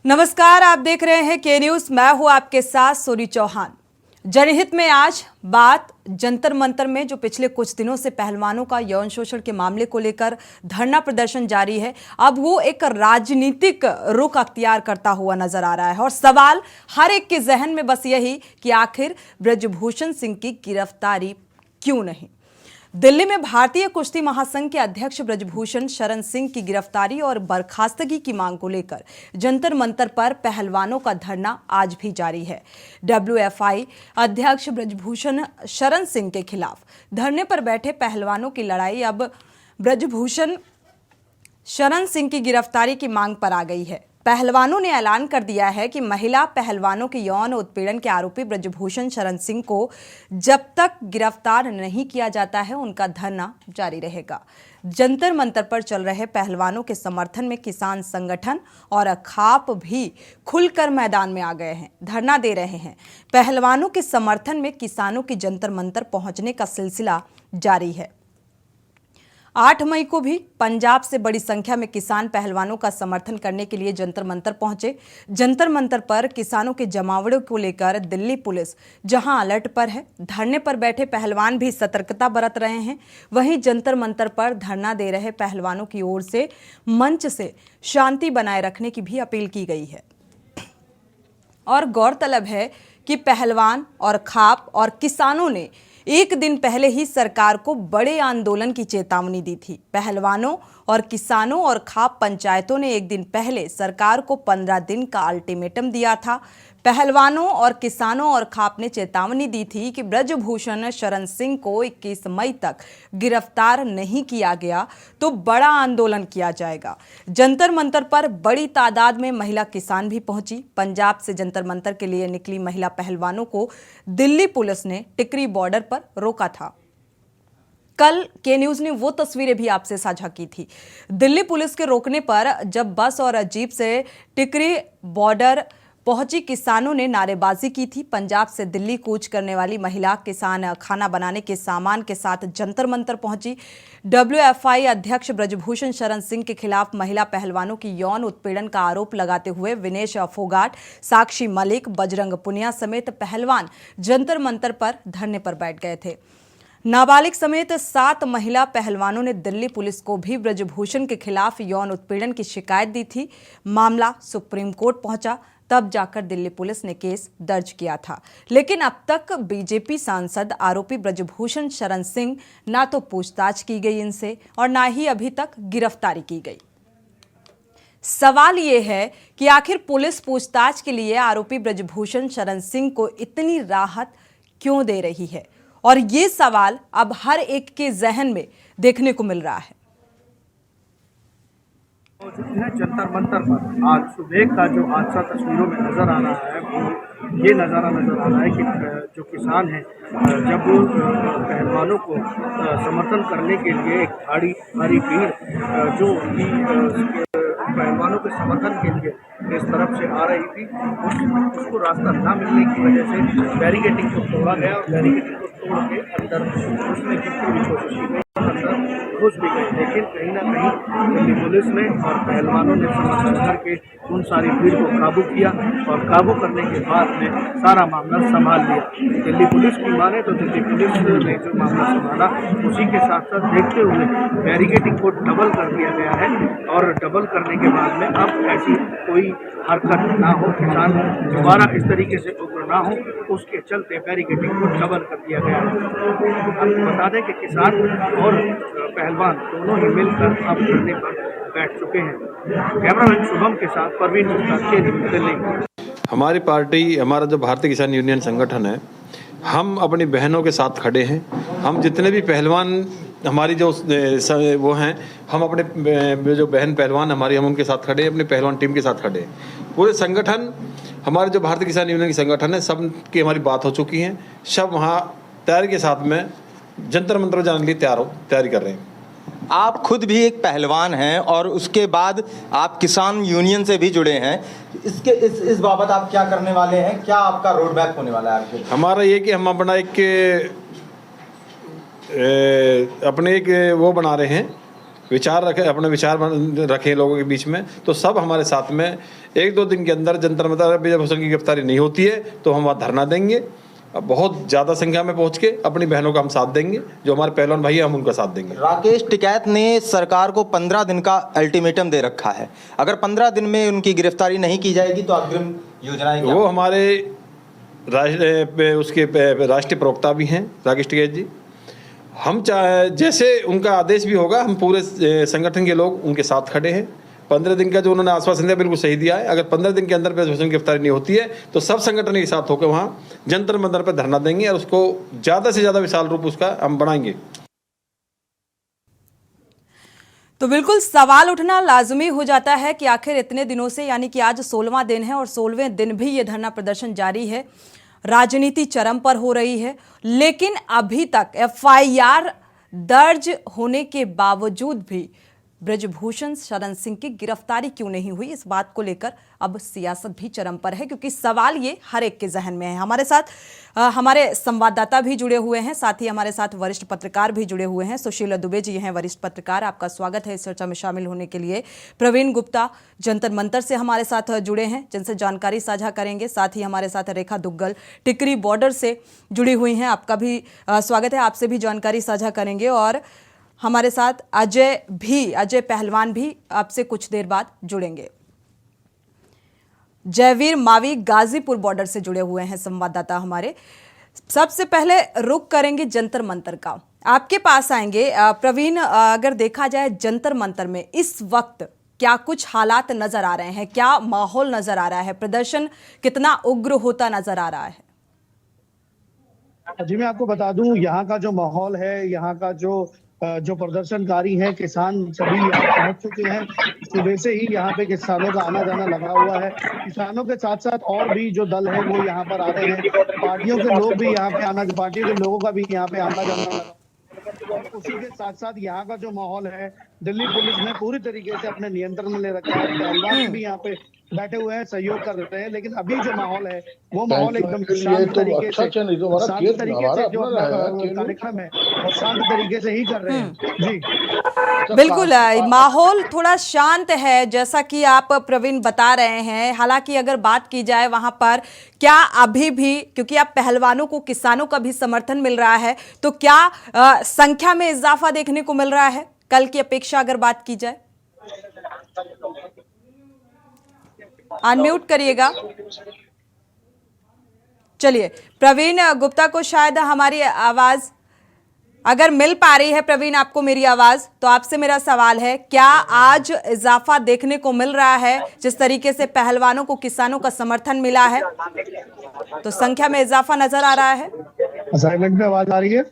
नमस्कार, आप देख रहे हैं के न्यूज। मैं हूं आपके साथ सोनी चौहान। जनहित में आज बात जंतर मंतर में जो पिछले कुछ दिनों से पहलवानों का यौन शोषण के मामले को लेकर धरना प्रदर्शन जारी है, अब वो एक राजनीतिक रुख अख्तियार करता हुआ नजर आ रहा है। और सवाल हर एक के जहन में बस यही कि आखिर ब्रजभूषण सिंह की गिरफ्तारी क्यों नहीं। दिल्ली में भारतीय कुश्ती महासंघ के अध्यक्ष ब्रजभूषण शरण सिंह की गिरफ्तारी और बर्खास्तगी की मांग को लेकर जंतर मंतर पर पहलवानों का धरना आज भी जारी है। डब्ल्यूएफआई अध्यक्ष ब्रजभूषण शरण सिंह के खिलाफ धरने पर बैठे पहलवानों की लड़ाई अब ब्रजभूषण शरण सिंह की गिरफ्तारी की मांग पर आ गई है। पहलवानों ने ऐलान कर दिया है कि महिला पहलवानों के यौन उत्पीड़न के आरोपी ब्रजभूषण शरण सिंह को जब तक गिरफ्तार नहीं किया जाता है उनका धरना जारी रहेगा। जंतर मंतर पर चल रहे पहलवानों के समर्थन में किसान संगठन और खाप भी खुलकर मैदान में आ गए हैं, धरना दे रहे हैं। पहलवानों के समर्थन में किसानों की जंतर मंतर पहुंचने का सिलसिला जारी है। 8 मई को भी पंजाब से बड़ी संख्या में किसान पहलवानों का समर्थन करने के लिए जंतर मंतर पहुंचे। जंतर मंतर पर किसानों के जमावड़े को लेकर दिल्ली पुलिस जहां अलर्ट पर है, धरने पर बैठे पहलवान भी सतर्कता बरत रहे हैं। वहीं जंतर मंतर पर धरना दे रहे पहलवानों की ओर से मंच से शांति बनाए रखने की भी अपील की गई है। और गौरतलब है कि पहलवान और खाप और किसानों ने एक दिन पहले ही सरकार को बड़े आंदोलन की चेतावनी दी थी। पहलवानों और किसानों और खाप पंचायतों ने एक दिन पहले सरकार को 15 दिन का अल्टीमेटम दिया था। पहलवानों और किसानों और खाप ने चेतावनी दी थी कि ब्रजभूषण शरण सिंह को 21 मई तक गिरफ्तार नहीं किया गया तो बड़ा आंदोलन किया जाएगा। जंतर मंतर पर बड़ी तादाद में महिला किसान भी पहुंची। पंजाब से जंतर मंतर के लिए निकली महिला पहलवानों को दिल्ली पुलिस ने टिकरी बॉर्डर पर रोका था। कल के न्यूज ने वो तस्वीरें भी आपसे साझा की थी। दिल्ली पुलिस के रोकने पर जब बस और जीप से टिकरी बॉर्डर पहुंची किसानों ने नारेबाजी की थी। पंजाब से दिल्ली कूच करने वाली महिला किसान खाना बनाने के सामान के साथ जंतर मंतर पहुंची। डब्ल्यूएफआई अध्यक्ष ब्रजभूषण शरण सिंह के खिलाफ महिला पहलवानों की यौन उत्पीड़न का आरोप लगाते हुए विनेश फोगाट, साक्षी मलिक, बजरंग पुनिया समेत पहलवान जंतर मंतर पर धरने पर बैठ गए थे। नाबालिग समेत 7 महिला पहलवानों ने दिल्ली पुलिस को भी ब्रजभूषण के खिलाफ यौन उत्पीड़न की शिकायत दी थी। मामला सुप्रीम कोर्ट पहुंचा, तब जाकर दिल्ली पुलिस ने केस दर्ज किया था। लेकिन अब तक बीजेपी सांसद आरोपी ब्रजभूषण शरण सिंह ना तो पूछताछ की गई इनसे और ना ही अभी तक गिरफ्तारी की गई। सवाल ये है कि आखिर पुलिस पूछताछ के लिए आरोपी ब्रजभूषण शरण सिंह को इतनी राहत क्यों दे रही है, और ये सवाल अब हर एक के जहन में देखने को मिल रहा है। जंतर मंतर पर आज सुबह का जो हादसा तस्वीरों में नजर आ रहा है वो ये नज़ारा नजर आ रहा है कि जो किसान हैं जब पहलवानों को समर्थन करने के लिए एक भारी भीड़ जो कि पहलवानों के समर्थन के लिए इस तरफ से आ रही थी, उसको रास्ता न मिलने की वजह से बैरिकेडिंग को तोड़ा गया और बैरिकेडिंग को तोड़ के अंदर घुसने की पूरी कोशिश की गई, अंदर घुस भी गए। लेकिन कहीं ना कहीं दिल्ली पुलिस ने और पहलवानों ने समर्थन करके उन सारी भीड़ को काबू किया और काबू करने के बाद में सारा मामला संभाल लिया। दिल्ली पुलिस की माने तो दिल्ली पुलिस ने जो मामला संभाला उसी के साथ साथ देखते हुए बैरिकेडिंग को डबल कर दिया गया है और डबल करने के बाद में अब ऐसी कोई हरकत ना हो, किसान दोबारा इस तरीके से उग्र ना हो, उसके चलते बैरिकेडिंग को डबल कर दिया गया है। अब बता दें कि किसान और पहलवान दोनों ही मिलकर अब धरने पर बैठ चुके हैं। कैमरामैन शुभम के साथ परवीन गुप्ता, दिल्ली। हमारी पार्टी, हमारा जो भारतीय किसान यूनियन संगठन है, हम अपनी बहनों के साथ खड़े हैं। हम जितने भी पहलवान हमारी जो वो हैं, हम अपने जो बहन पहलवान हमारी, हम उनके साथ खड़े हैं, अपने पहलवान टीम के साथ खड़े हैं। पूरे संगठन, हमारे जो भारतीय किसान यूनियन की संगठन है, सब की हमारी बात हो चुकी है। सब वहाँ तैयारी के साथ में जंतर मंतर जाने के लिए तैयारी कर रहे हैं। आप खुद भी एक पहलवान हैं और उसके बाद आप किसान यूनियन से भी जुड़े हैं। इस बाबत आप क्या करने वाले हैं? क्या आपका रोड मैप होने वाला है आपके? हमारा ये कि हम अपना अपने एक वो बना रहे हैं विचार रखें, अपने विचार रखें लोगों के बीच में, तो सब हमारे साथ में 1-2 दिन के अंदर जंतर मंतर जब हुसैन की गिरफ्तारी नहीं होती है तो हम वहाँ धरना देंगे। बहुत ज़्यादा संख्या में पहुँच के अपनी बहनों का हम साथ देंगे, जो हमारे पहलवान भाई हैं हम उनका साथ देंगे। राकेश टिकैत ने सरकार को 15 दिन का अल्टीमेटम दे रखा है, अगर 15 दिन में उनकी गिरफ्तारी नहीं की जाएगी तो अग्रिम योजनाएं क्या? वो हमारे उसके राष्ट्रीय प्रवक्ता भी हैं राकेश टिकैत जी। हम चाहे जैसे उनका आदेश भी होगा, हम पूरे संगठन के लोग उनके साथ खड़े हैं। 15 दिन का जो उन्होंने आश्वासन दिया बिल्कुल सही दिया है। अगर 15 दिन के अंदर हुसैन की गिरफ्तारी नहीं होती है तो सब संगठन के साथ होकर वहाँ जंतर मंतर पर धरना देंगे और उसको ज़्यादा से ज़्यादा विशाल रूप उसका हम बढ़ाएंगे। तो बिल्कुल सवाल उठना लाजमी हो जाता है कि आखिर इतने दिनों से, यानी कि आज 16वां दिन है और 16वें दिन भी ये धरना प्रदर्शन जारी है, राजनीति चरम पर हो रही है, लेकिन अभी तक एफआईआर दर्ज होने के बावजूद भी ब्रजभूषण शरण सिंह की गिरफ्तारी क्यों नहीं हुई, इस बात को लेकर अब सियासत भी चरम पर है, क्योंकि सवाल ये हर एक के जहन में है। हमारे साथ हमारे संवाददाता भी जुड़े हुए हैं, साथ ही हमारे साथ वरिष्ठ पत्रकार भी जुड़े हुए हैं। सुशील दुबे जी हैं वरिष्ठ पत्रकार, आपका स्वागत है इस चर्चा में शामिल होने के लिए। प्रवीण गुप्ता जंतर मंतर से हमारे साथ जुड़े हैं, जिनसे जानकारी साझा करेंगे। साथ ही हमारे साथ रेखा दुग्गल टिकरी बॉर्डर से जुड़ी हुई हैं, आपका भी स्वागत है, आपसे भी जानकारी साझा करेंगे। और हमारे साथ अजय पहलवान भी आपसे कुछ देर बाद जुड़ेंगे। जयवीर मावी गाजीपुर बॉर्डर से जुड़े हुए हैं संवाददाता हमारे। सबसे पहले रुख करेंगे जंतर मंतर का, आपके पास आएंगे। प्रवीण, अगर देखा जाए जंतर मंतर में इस वक्त क्या कुछ हालात नजर आ रहे हैं, क्या माहौल नजर आ रहा है, प्रदर्शन कितना उग्र होता नजर आ रहा है? जी मैं आपको बता दूं, यहाँ का जो माहौल है, यहाँ का जो प्रदर्शनकारी हैं, किसान सभी यहाँ पहुंच चुके हैं। सुबह से ही यहाँ पे किसानों का आना जाना लगा हुआ है। किसानों के साथ साथ और भी जो दल है वो यहाँ पर आ रहे हैं। पार्टियों के लोग भी यहाँ पे पार्टियों के लोगों का भी यहाँ पे आना जाना लगा। उसी के साथ साथ यहाँ का जो माहौल है, दिल्ली पुलिस ने पूरी तरीके से अपने नियंत्रण में ले रखा है। पहलवान भी यहाँ पे बैठे हुए हैं, सहयोग कर रहे हैं, लेकिन अभी जो माहौल है वो माहौल एकदम शांत तरीके से जो कार्यक्रम है वो शांत तरीके से ही कर रहे हैं। जी बिल्कुल, माहौल थोड़ा शांत है जैसा कि आप प्रवीण बता रहे हैं। हालांकि अगर बात की जाए वहां पर क्या अभी भी, क्योंकि आप पहलवानों को, किसानों का भी समर्थन मिल रहा है, तो क्या संख्या में इजाफा देखने को मिल रहा है कल की अपेक्षा अगर बात की जाए? अनम्यूट करिएगा। चलिए, प्रवीण गुप्ता को शायद हमारी आवाज अगर मिल पा रही है, प्रवीण आपको मेरी आवाज, तो आपसे मेरा सवाल है, क्या आज इजाफा देखने को मिल रहा है? जिस तरीके से पहलवानों को, किसानों का समर्थन मिला है, तो संख्या में इजाफा नजर आ रहा है? असाइनमेंट में आवाज आ रही है?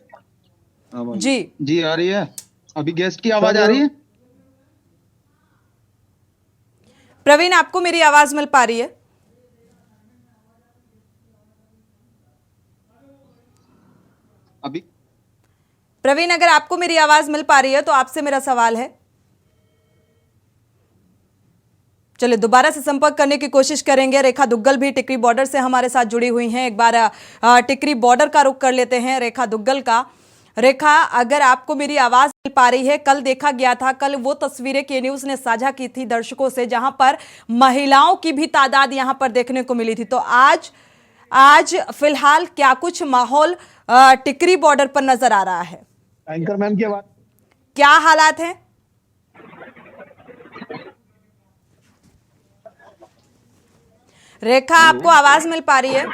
जी आ रही है। अभी गेस्ट की आवाज आ रही है? प्रवीण, आपको मेरी आवाज मिल पा रही है? अभी प्रवीण, अगर आपको मेरी आवाज मिल पा रही है तो आपसे मेरा सवाल है। चलिए, दोबारा से संपर्क करने की कोशिश करेंगे। रेखा दुग्गल भी टिकरी बॉर्डर से हमारे साथ जुड़ी हुई हैं। एक बार टिकरी बॉर्डर का रुख कर लेते हैं रेखा दुग्गल का। रेखा, अगर आपको मेरी आवाज मिल पा रही है, कल देखा गया था, कल वो तस्वीरें के न्यूज ने साझा की थी दर्शकों से, जहां पर महिलाओं की भी तादाद यहां पर देखने को मिली थी, तो आज फिलहाल क्या कुछ माहौल टिकरी बॉर्डर पर नजर आ रहा है? एंकरमैन की आवाज, क्या हालात हैं? रेखा, आपको आवाज मिल पा रही है?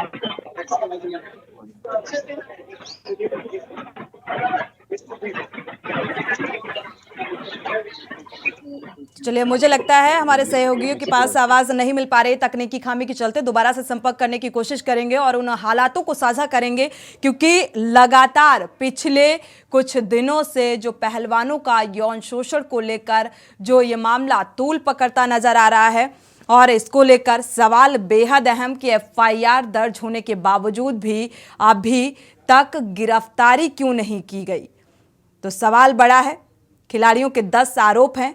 चलिए, मुझे लगता है हमारे सहयोगियों के पास आवाज नहीं मिल पा रही, तकनीकी खामी के चलते। दोबारा से संपर्क करने की कोशिश करेंगे और उन हालातों को साझा करेंगे, क्योंकि लगातार पिछले कुछ दिनों से जो पहलवानों का यौन शोषण को लेकर जो ये मामला तूल पकड़ता नजर आ रहा है, और इसको लेकर सवाल बेहद अहम कि एफआईआर दर्ज होने के बावजूद भी अभी तक गिरफ्तारी क्यों नहीं की गई। तो सवाल बड़ा है। खिलाड़ियों के 10 आरोप हैं।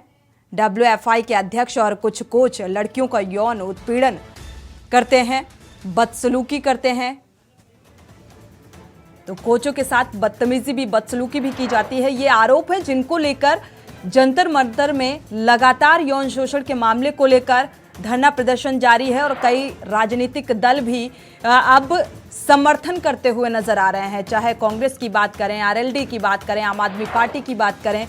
डब्ल्यूएफआई के अध्यक्ष और कुछ कोच लड़कियों का यौन उत्पीड़न करते हैं, बदसलूकी करते हैं, तो कोचों के साथ बदतमीजी भी, बदसलूकी भी की जाती है। ये आरोप है जिनको लेकर जंतर मंतर में लगातार यौन शोषण के मामले को लेकर धरना प्रदर्शन जारी है और कई राजनीतिक दल भी अब समर्थन करते हुए नजर आ रहे हैं। चाहे कांग्रेस की बात करें, आरएलडी की बात करें, आम आदमी पार्टी की बात करें,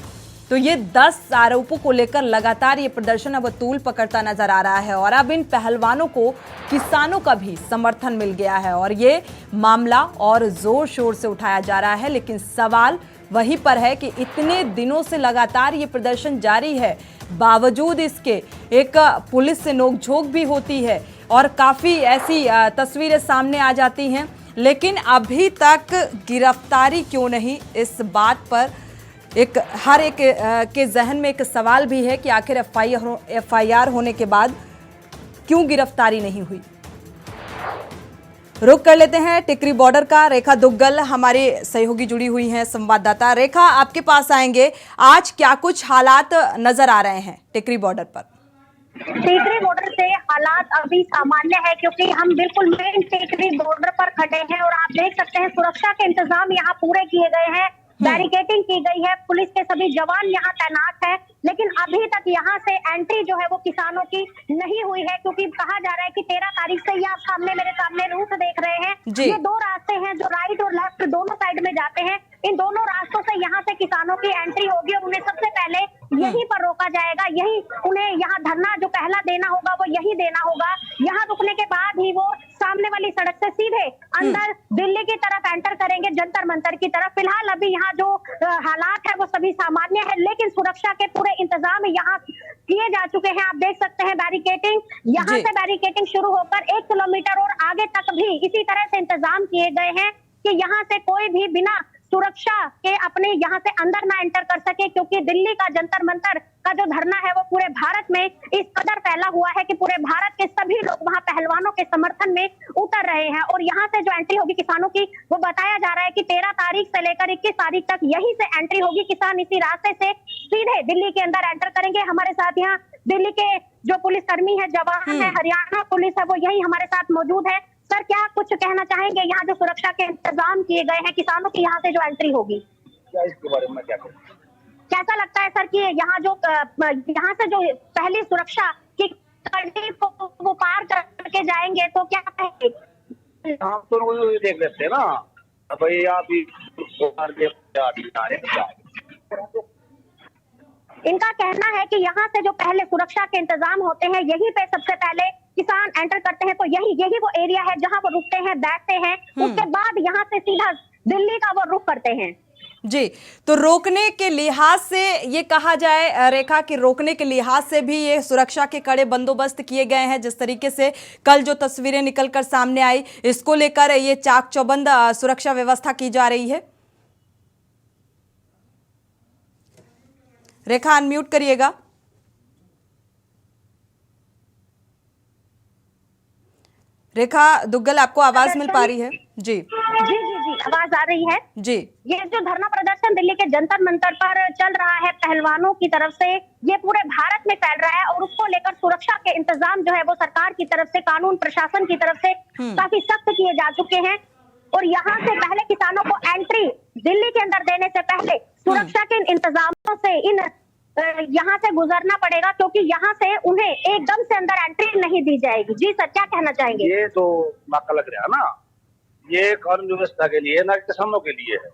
तो ये 10 आरोपों को लेकर लगातार ये प्रदर्शन अब तूल पकड़ता नजर आ रहा है। और अब इन पहलवानों को किसानों का भी समर्थन मिल गया है और ये मामला और जोर शोर से उठाया जा रहा है। लेकिन सवाल वहीं पर है कि इतने दिनों से लगातार ये प्रदर्शन जारी है, बावजूद इसके एक पुलिस से नोकझोंक भी होती है और काफ़ी ऐसी तस्वीरें सामने आ जाती हैं, लेकिन अभी तक गिरफ्तारी क्यों नहीं, इस बात पर हर एक के जहन में एक सवाल भी है कि आखिर एफआईआर होने के बाद क्यों गिरफ्तारी नहीं हुई। रुक कर लेते हैं टिकरी बॉर्डर का। रेखा दुग्गल हमारे सहयोगी जुड़ी हुई हैं, संवाददाता। रेखा, आपके पास आएंगे। आज क्या कुछ हालात नजर आ रहे हैं टिकरी बॉर्डर पर? टिकरी बॉर्डर से हालात अभी सामान्य है क्योंकि हम बिल्कुल मेन टिकरी बॉर्डर पर खड़े हैं और आप देख सकते हैं सुरक्षा के इंतजाम यहाँ पूरे किए गए हैं, बैरिकेडिंग की गई है, पुलिस के सभी जवान यहाँ तैनात है। लेकिन अभी तक यहाँ से एंट्री जो है वो किसानों की नहीं हुई है क्योंकि कहा जा रहा है कि 13 तारीख से, ये आप मेरे सामने रूट देख रहे हैं, ये 2 रास्ते हैं जो राइट और लेफ्ट दोनों साइड में जाते हैं। इन दोनों रास्तों से यहाँ से किसानों की एंट्री होगी और उन्हें सबसे पहले यहीं पर रोका जाएगा। यही उन्हें यहाँ धरना जो पहला देना होगा वो यही देना होगा। यहाँ रुकने के बाद ही वो सामने वाली सड़क से सीधे अंदर दिल्ली की तरफ एंटर करेंगे, जंतर मंतर की तरफ। फिलहाल अभी यहाँ जो हालात है वो सभी सामान्य है, लेकिन सुरक्षा के पूरे इंतजाम यहाँ किए जा चुके हैं। आप देख सकते हैं बैरिकेडिंग, यहाँ से बैरिकेडिंग शुरू होकर 1 किलोमीटर और आगे तक भी इसी तरह से इंतजाम किए गए हैं कि यहाँ से कोई भी बिना सुरक्षा के अपने यहाँ से अंदर ना एंटर कर सके, क्योंकि दिल्ली का जंतर मंतर का जो धरना है वो पूरे भारत में इस कदर फैला हुआ है कि पूरे भारत के सभी लोग वहाँ पहलवानों के समर्थन में उतर रहे हैं। और यहाँ से जो एंट्री होगी किसानों की, वो बताया जा रहा है कि 13 तारीख से लेकर 21 तारीख तक यहीं से एंट्री होगी। किसान इसी रास्ते से सीधे दिल्ली के अंदर एंटर करेंगे। हमारे साथ यहाँ दिल्ली के जो पुलिसकर्मी है, जवान है, हरियाणा पुलिस है, वो यही हमारे साथ मौजूद है। सर, क्या कुछ कहना चाहेंगे? यहाँ जो सुरक्षा के इंतजाम किए गए हैं किसानों की यहाँ से जो एंट्री होगी, इसके बारे में क्या कहें? कैसा लगता है सर कि यहाँ से जो पहली सुरक्षा की कड़ी को वो पार करके जाएंगे तो क्या कहेंगे? हम तो देख लेते हैं ना भाई, आप इनका कहना है कि यहाँ से जो पहले सुरक्षा के इंतजाम होते हैं यहीं पे सबसे पहले किसान एंटर करते हैं, तो यही वो एरिया है जहाँ वो रुकते हैं, बैठते हैं, उसके बाद यहाँ से सीधा दिल्ली का वो रुख करते हैं। जी, तो रोकने के लिहाज से ये कहा जाए रेखा कि रोकने के लिहाज से भी ये सुरक्षा के कड़े बंदोबस्त किए गए हैं। जिस तरीके से कल जो तस्वीरें निकलकर सामने आई, इसको लेकर ये चाक चौबंद सुरक्षा व्यवस्था की जा रही है। रेखा, अनम्यूट करिएगा। रेखा दुग्गल, आपको आवाज मिल पा रही है? जी जी जी जी, आवाज आ रही है जी। ये जो धरना प्रदर्शन दिल्ली के जंतर मंतर पर चल रहा है पहलवानों की तरफ से, ये पूरे भारत में फैल रहा है और उसको लेकर सुरक्षा के इंतजाम जो है वो सरकार की तरफ से, कानून प्रशासन की तरफ से काफी सख्त किए जा चुके हैं। और यहाँ से पहले किसानों को एंट्री दिल्ली के अंदर देने से पहले सुरक्षा के इंतजामों से यहाँ से गुजरना पड़ेगा, क्योंकि यहाँ से उन्हें एकदम से अंदर एंट्री नहीं दी जाएगी। जी सर, क्या कहना चाहेंगे? ये तो नाका लग रहा है ना, ये कानून व्यवस्था के लिए, ना किसानों के लिए है।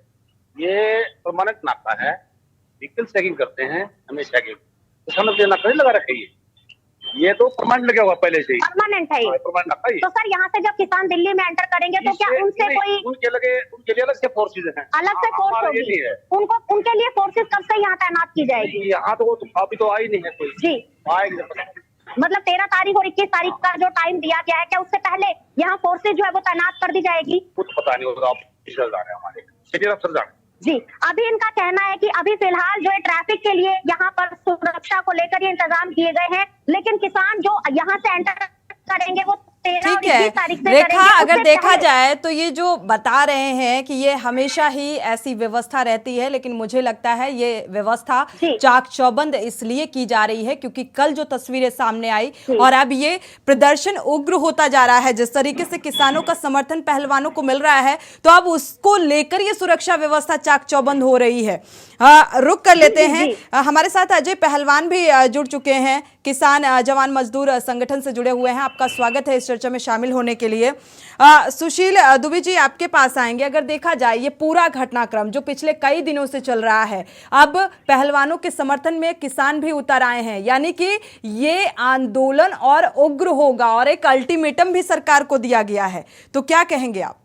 ये परमानेंट नाका है, व्हीकल चेकिंग करते हैं हमेशा के, किसानों के नाका नहीं लगा रखे। ये तो परमानेंट लगा हुआ पहले से ही, परमानेंट है ये। परमानेंट नाका ही। तो सर, यहाँ से जब किसान दिल्ली में एंटर करेंगे तो क्या उनसे कोई उनके लिए अलग से फोर्सेज हैं, अलग से फोर्स होगी? उनके लिए फोर्सेज कब से यहाँ तैनात की जाएगी? यहाँ तो अभी तो आई नहीं है कोई। जी, आएगी। मतलब 13 तारीख और 21 तारीख का जो टाइम दिया गया है, क्या उससे पहले यहाँ फोर्सेज जो है वो तैनात कर दी जाएगी? कुछ पता नहीं होगा, आप हमारे सिटी अफसर जाने। जी, अभी इनका कहना है कि अभी फिलहाल जो है ट्रैफिक के लिए यहाँ पर सुरक्षा को लेकर ये इंतजाम किए गए हैं, लेकिन किसान जो यहाँ से एंटर करेंगे वो 13 और ठीक है 21 तारीख से रेखा, करेंगे। अगर उससे देखा पहले- जाए तो ये जो बता रहे हैं कि ये हमेशा ही ऐसी व्यवस्था रहती है, लेकिन मुझे लगता है ये व्यवस्था जी। चाक चौबंद इसलिए की जा रही है क्योंकि कल जो तस्वीरें सामने आई जी। और अब ये प्रदर्शन उग्र होता जा रहा है, जिस तरीके से किसानों का समर्थन पहलवानों को मिल रहा है, तो अब उसको लेकर ये सुरक्षा व्यवस्था चाक चौबंद हो रही है। रुक कर लेते हैं, हमारे साथ अजय पहलवान भी जुड़ चुके हैं, किसान जवान मजदूर संगठन से जुड़े हुए हैं। आपका स्वागत है इस चर्चा में शामिल होने के लिए। सुशील दुबे जी, आपके पास आएंगे। अगर देखा जाए ये पूरा घटनाक्रम जो पिछले कई दिनों से चल रहा है, अब पहलवानों के समर्थन में किसान भी उतर आए हैं, यानी कि ये आंदोलन और उग्र होगा और एक अल्टीमेटम भी सरकार को दिया गया है, तो क्या कहेंगे आप?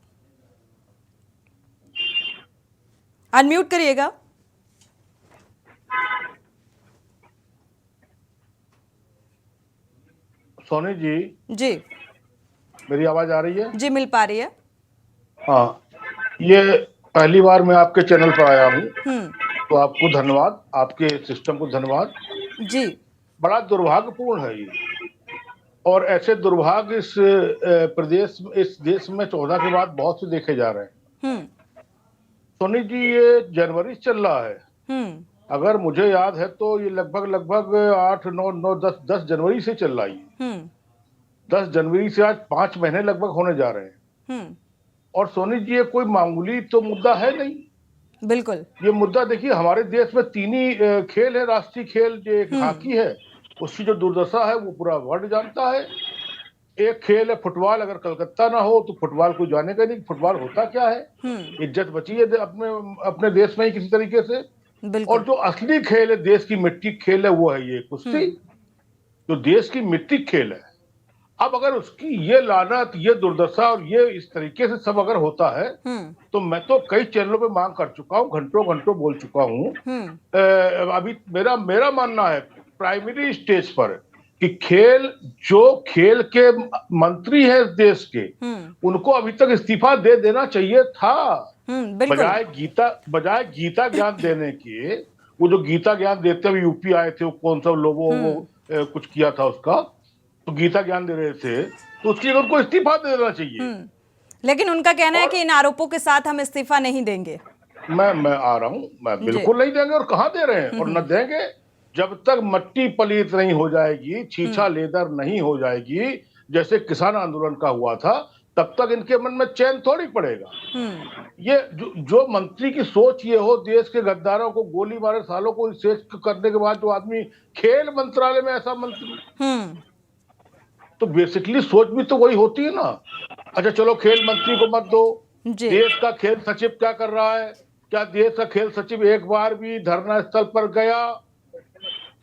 अनम्यूट करिएगा। सोनी जी, जी मेरी आवाज आ रही है? जी, मिल पा रही है। हाँ, ये पहली बार मैं आपके चैनल पर आया हूँ, हम्म। तो आपको धन्यवाद, आपके सिस्टम को धन्यवाद। जी। बड़ा दुर्भाग्यपूर्ण है ये, और ऐसे दुर्भाग्य इस इस देश में 14 के बाद बहुत से देखे जा रहे हैं। सोनी जी, ये जनवरी से चल रहा है। अगर मुझे याद है तो ये लगभग 8, 9, 10 जनवरी से चल रही है। 10 जनवरी से आज 5 महीने लगभग होने जा रहे हैं। और सोनी जी, ये कोई मामूली तो मुद्दा है नहीं। बिल्कुल। ये मुद्दा देखिए, हमारे देश में 3 ही खेल है, राष्ट्रीय खेल। जो एक हॉकी है, उसकी जो दुर्दशा है वो पूरा वर्ल्ड जानता है। एक खेल है फुटबॉल, अगर कलकत्ता ना हो तो फुटबॉल कोई जानेगा नहीं फुटबॉल होता क्या है। इज्जत बची है अपने देश में ही किसी तरीके से। और जो असली खेल है, देश की मिट्टी खेल है, वो है ये कुश्ती, जो देश की मिट्टी खेल है। अब अगर उसकी ये लानत, ये दुर्दशा और ये इस तरीके से सब अगर होता है, तो मैं तो कई चैनलों पे मांग कर चुका हूँ, घंटों बोल चुका हूँ। अभी मेरा मानना है प्राइमरी स्टेज पर कि जो खेल के मंत्री हैं इस देश के, उनको अभी तक इस्तीफा दे देना चाहिए था। बजाय गीता ज्ञान देने के, वो जो गीता ज्ञान देते हुए यूपी आए थे, वो कौन सा लोगों को कुछ किया था उसका, तो गीता ज्ञान दे रहे थे, तो उसकी उनको इस्तीफा दे देना चाहिए। लेकिन उनका कहना है कि इन आरोपों के साथ हम इस्तीफा नहीं देंगे। मैं आ रहा हूँ, मैं बिल्कुल नहीं देंगे, और कहाँ दे रहे हैं, और न देंगे जब तक मट्टी पलीत नहीं हो जाएगी, छीछा लेदर नहीं हो जाएगी, जैसे किसान आंदोलन का हुआ था, तब तक इनके मन में चैन थोड़ी पड़ेगा। ये जो मंत्री की सोच ये हो, देश के गद्दारों को गोली मारे सालों को शेष करने के बाद जो आदमी खेल मंत्रालय में ऐसा मंत्री, तो बेसिकली सोच भी तो वही होती है ना। अच्छा चलो, खेल मंत्री को मत दो, देश का खेल सचिव क्या कर रहा है? क्या देश का खेल सचिव एक बार भी धरना स्थल पर गया?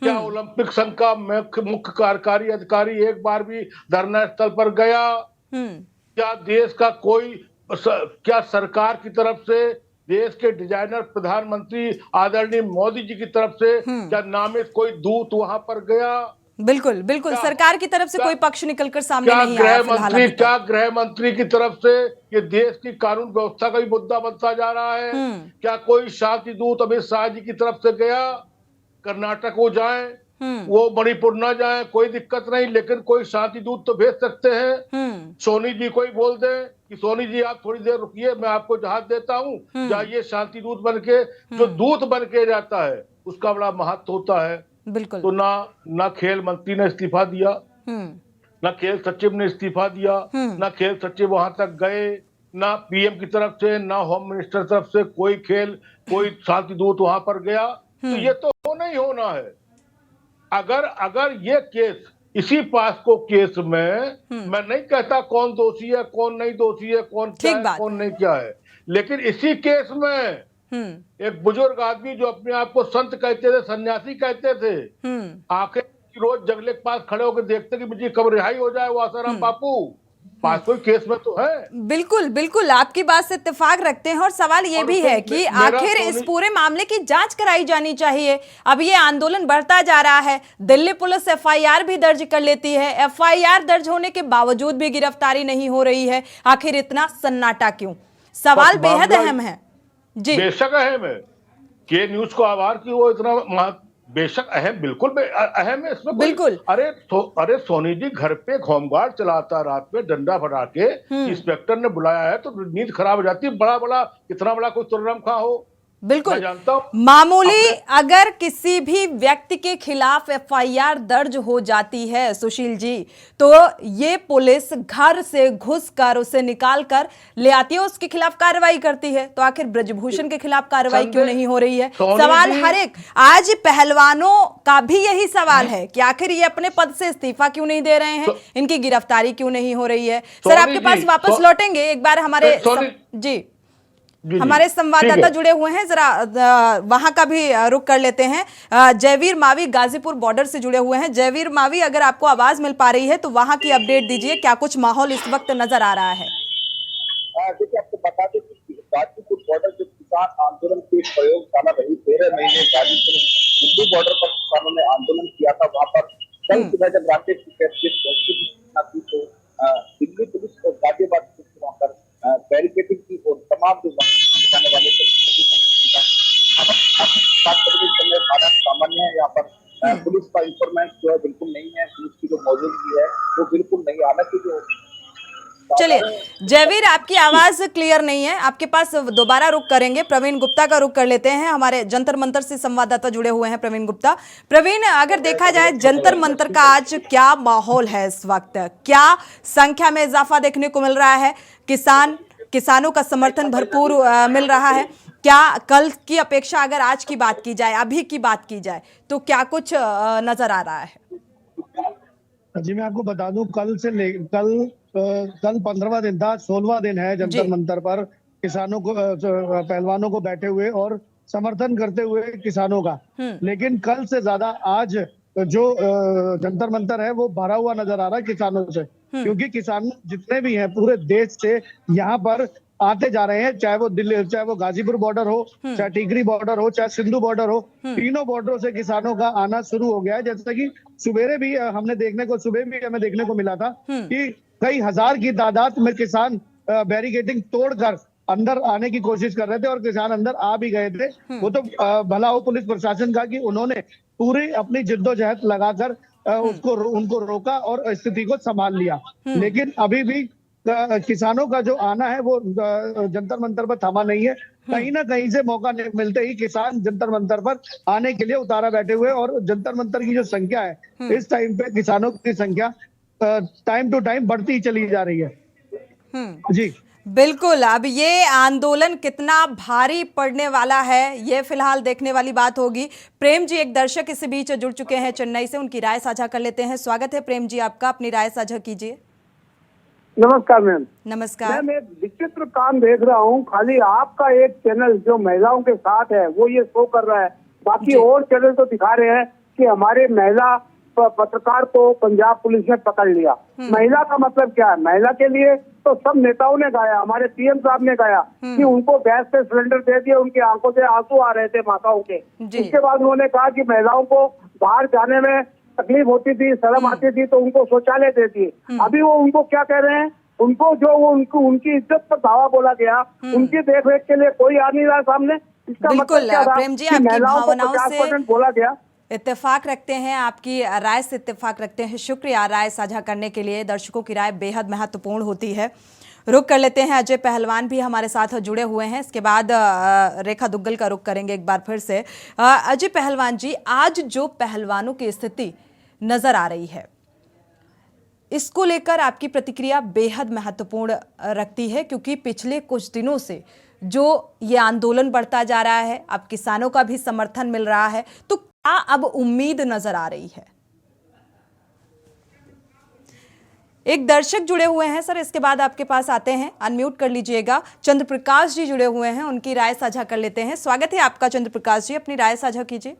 क्या ओलंपिक संघ का मुख्य कार्यकारी अधिकारी एक बार भी धरना स्थल पर गया? क्या देश का क्या सरकार की तरफ से, देश के डिजाइनर प्रधानमंत्री आदरणीय मोदी जी की तरफ से क्या नामित कोई दूत वहां पर गया? बिल्कुल सरकार की तरफ से कोई पक्ष निकलकर सामने नहीं आया फिलहाल। क्या गृह मंत्री की तरफ से ये देश की कानून व्यवस्था का भी मुद्दा बनता जा रहा है? क्या कोई शांति दूत अमित शाह जी की तरफ से गया? कर्नाटक वो जाए, वो मणिपुर ना जाए, कोई दिक्कत नहीं, लेकिन कोई शांति दूत तो भेज सकते हैं। सोनी जी को ही बोल दे कि सोनी जी आप थोड़ी देर रुकिए, मैं आपको जहाज देता हूँ, जाइए शांति दूत बन के। जो दूत बन के जाता है उसका बड़ा महत्व होता है। बिल्कुल। तो ना खेल मंत्री ने इस्तीफा दिया, ना खेल सचिव ने इस्तीफा दिया, ना खेल सचिव वहां तक गए, ना पीएम की तरफ से, ना होम मिनिस्टर की तरफ से कोई शांति दूत वहां पर गया। तो ये तो होना ही होना है। अगर ये केस, इसी पास्को केस में, मैं नहीं कहता कौन दोषी है कौन नहीं दोषी है, कौन क्या है कौन नहीं क्या है, लेकिन इसी केस में एक बुजुर्ग आदमी जो अपने आप को संत कहते थे, सन्यासी कहते थे, आंखें रोज जंगले के पास खड़े होकर देखते कि मुझे कब रिहाई हो जाए वो आसाराम बापू, पास्को केस में तो है। बिल्कुल आपकी बात से इत्तेफाक रखते हैं। और सवाल ये भी है कि आखिर इस पूरे मामले की जांच कराई जानी चाहिए। अब ये आंदोलन बढ़ता जा रहा है, दिल्ली पुलिस एफआईआर भी दर्ज कर लेती है, एफआईआर दर्ज होने के बावजूद भी गिरफ्तारी नहीं हो रही है। आखिर इतना सन्नाटा क्यों? सवाल बेहद अहम है। जी बेशक अहम है। के न्यूज को आभार कि वो इतना बेशक अहम, बिल्कुल अहम है इसमें बिल्कुल। अरे सोनी जी घर पे होमगार्ड चलाता रात में डंडा फटा के, इंस्पेक्टर ने बुलाया है तो नींद खराब हो जाती है। कितना बड़ा कोई तुर्रम खा हो, बिल्कुल मैं जानता हूं। मामूली अगर किसी भी व्यक्ति के खिलाफ एफआईआर दर्ज हो जाती है सुशील जी, तो ये पुलिस घर से घुसकर उसे निकाल कर ले आती है, उसके खिलाफ कार्रवाई करती है। तो आखिर ब्रजभूषण के खिलाफ कार्रवाई क्यों नहीं हो रही है? सवाल हर एक, आज पहलवानों का भी यही सवाल है कि आखिर ये अपने पद से इस्तीफा क्यों नहीं दे रहे हैं, इनकी गिरफ्तारी क्यों नहीं हो रही है? सर आपके पास वापस लौटेंगे एक बार, हमारे हमारे संवाददाता जुड़े हुए हैं, जरा वहां का भी रुख कर लेते हैं। जयवीर मावी गाजीपुर बॉर्डर से जुड़े हुए हैं। जयवीर मावी, अगर आपको आवाज मिल पा रही है तो वहां की अपडेट दीजिए, क्या कुछ माहौल इस वक्त नजर आ रहा है? देखिए, आपको बता दें कि गाजीपुर बॉर्डर जो किसान आंदोलन की प्रयोगशाला रही, 13 महीने गाजीपुर हिंदू बॉर्डर पर किसानों ने आंदोलन किया था। वहां पर कल सुबह जब राकेश की तो दिल्ली पुलिस और गाजियाबाद पुलिस वहां पर बैरिकेडिंग की और तमाम जो जाने वाले बात सामान्य है। यहाँ पर पुलिस का इंफॉर्मेंट जो है बिल्कुल नहीं है, पुलिस की जो मौजूदगी है वो बिल्कुल नहीं। हालांकि जो चलिए जयवीर, आपकी आवाज क्लियर नहीं है, आपके पास दोबारा रुख करेंगे। प्रवीण गुप्ता का रुख कर लेते हैं, हमारे जंतर मंतर से संवाददाता जुड़े हुए हैं प्रवीण गुप्ता। प्रवीण, अगर देखा जाए जंतर मंतर का आज क्या माहौल है इस वक्त, क्या संख्या में इजाफा देखने को मिल रहा है? किसानों का समर्थन भरपूर मिल रहा है क्या? कल की अपेक्षा अगर आज की बात की जाए, अभी की बात की जाए, तो क्या कुछ नजर आ रहा है? जी, मैं आपको बता दूं, कल 15वां दिन था, 16वां दिन है जंतर मंतर पर किसानों को, पहलवानों को बैठे हुए और समर्थन करते हुए किसानों का। लेकिन कल से ज्यादा आज जो जंतर मंतर है वो भरा हुआ नजर आ रहा है किसानों से, क्योंकि किसान जितने भी हैं पूरे देश से यहाँ पर आते जा रहे हैं, चाहे वो दिल्ली, चाहे वो गाजीपुर बॉर्डर हो, चाहे टिकरी बॉर्डर हो, चाहे सिंधु बॉर्डर हो, तीनों बॉर्डरों से किसानों का आना शुरू हो गया है। जैसे कि सुबह भी हमें देखने को मिला था कि कई हजार की तादाद में किसान बैरिकेडिंग तोड़कर अंदर आने की कोशिश कर रहे थे और किसान अंदर आ भी गए थे। वो तो भला हो पुलिस प्रशासन का कि उन्होंने पूरी अपनी जिद्दोजहद लगाकर उनको रोका और स्थिति को संभाल लिया। लेकिन अभी भी किसानों का जो आना है वो जंतर मंतर पर थमा नहीं है। कहीं ना कहीं से मौका मिलते ही किसान जंतर मंतर पर आने के लिए उतारा बैठे हुए, और जंतर मंतर की जो संख्या है इस टाइम पे किसानों की संख्या टाइम टू टाइम बढ़ती ही चली जा रही है। जी बिल्कुल, अब ये आंदोलन कितना भारी पड़ने वाला है ये फिलहाल देखने वाली बात होगी। प्रेम जी, एक दर्शक इस बीच जुड़ चुके हैं चेन्नई से, उनकी राय साझा कर लेते हैं। स्वागत है प्रेम जी आपका, अपनी राय साझा कीजिए। नमस्कार मैम। नमस्कार। मैं एक विचित्र काम देख रहा हूँ, खाली आपका एक चैनल जो महिलाओं के साथ है वो ये शो कर रहा है, बाकी और चैनल तो दिखा रहे हैं कि हमारे महिला पत्रकार को पंजाब पुलिस ने पकड़ लिया। महिला का मतलब क्या है? महिला के लिए तो सब नेताओं ने गाया, हमारे सीएम साहब ने गाया कि उनको गैस से सिलेंडर दे दिए, उनकी आंखों से आंसू आ रहे थे माताओं के। उसके बाद उन्होंने कहा कि महिलाओं को बाहर जाने में तकलीफ होती थी, शर्म आती थी, तो उनको शौचालय दे दिए। अभी वो उनको क्या कह रहे हैं, उनको जो वो उनकी इज्जत पर दावा बोला गया, उनकी देखरेख के लिए कोई आ नहीं रहा सामने। इसका मतलब क्या था कि महिलाओं को 50% बोला गया। इत्तेफाक रखते हैं, आपकी राय से इत्तेफाक रखते हैं। शुक्रिया राय साझा करने के लिए। दर्शकों की राय बेहद महत्वपूर्ण होती है। रुक कर लेते हैं, अजय पहलवान भी हमारे साथ जुड़े हुए हैं, इसके बाद रेखा दुग्गल का रुक करेंगे एक बार फिर से। अजय पहलवान जी, आज जो पहलवानों की स्थिति नजर आ रही है, इसको लेकर आपकी प्रतिक्रिया बेहद महत्वपूर्ण रखती है, क्योंकि पिछले कुछ दिनों से जो ये आंदोलन बढ़ता जा रहा है, अब किसानों का भी समर्थन मिल रहा है, तो क्या अब उम्मीद नजर आ रही है? एक दर्शक जुड़े हुए हैं सर, इसके बाद आपके पास आते हैं, अनम्यूट कर लीजिएगा। चंद्र प्रकाश जी जुड़े हुए हैं, उनकी राय साझा कर लेते हैं। स्वागत है आपका चंद्र प्रकाश जी, अपनी राय साझा कीजिए।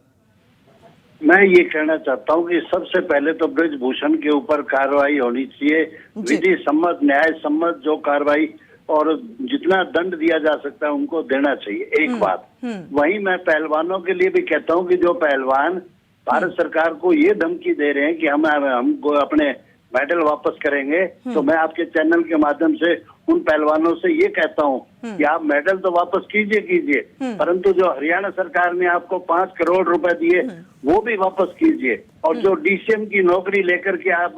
मैं ये कहना चाहता हूँ कि सबसे पहले तो ब्रजभूषण के ऊपर कार्रवाई होनी चाहिए, विधि सम्मत, न्याय सम्मत जो कार्रवाई और जितना दंड दिया जा सकता है उनको देना चाहिए, एक बात। वहीं मैं पहलवानों के लिए भी कहता हूँ कि जो पहलवान भारत सरकार को ये धमकी दे रहे हैं कि हमको अपने मेडल वापस करेंगे, तो मैं आपके चैनल के माध्यम से उन पहलवानों से ये कहता हूँ कि आप मेडल तो वापस कीजिए, परंतु जो हरियाणा सरकार ने आपको 5 करोड़ रुपए दिए वो भी वापस कीजिए। और जो डीसीएम की नौकरी लेकर के आप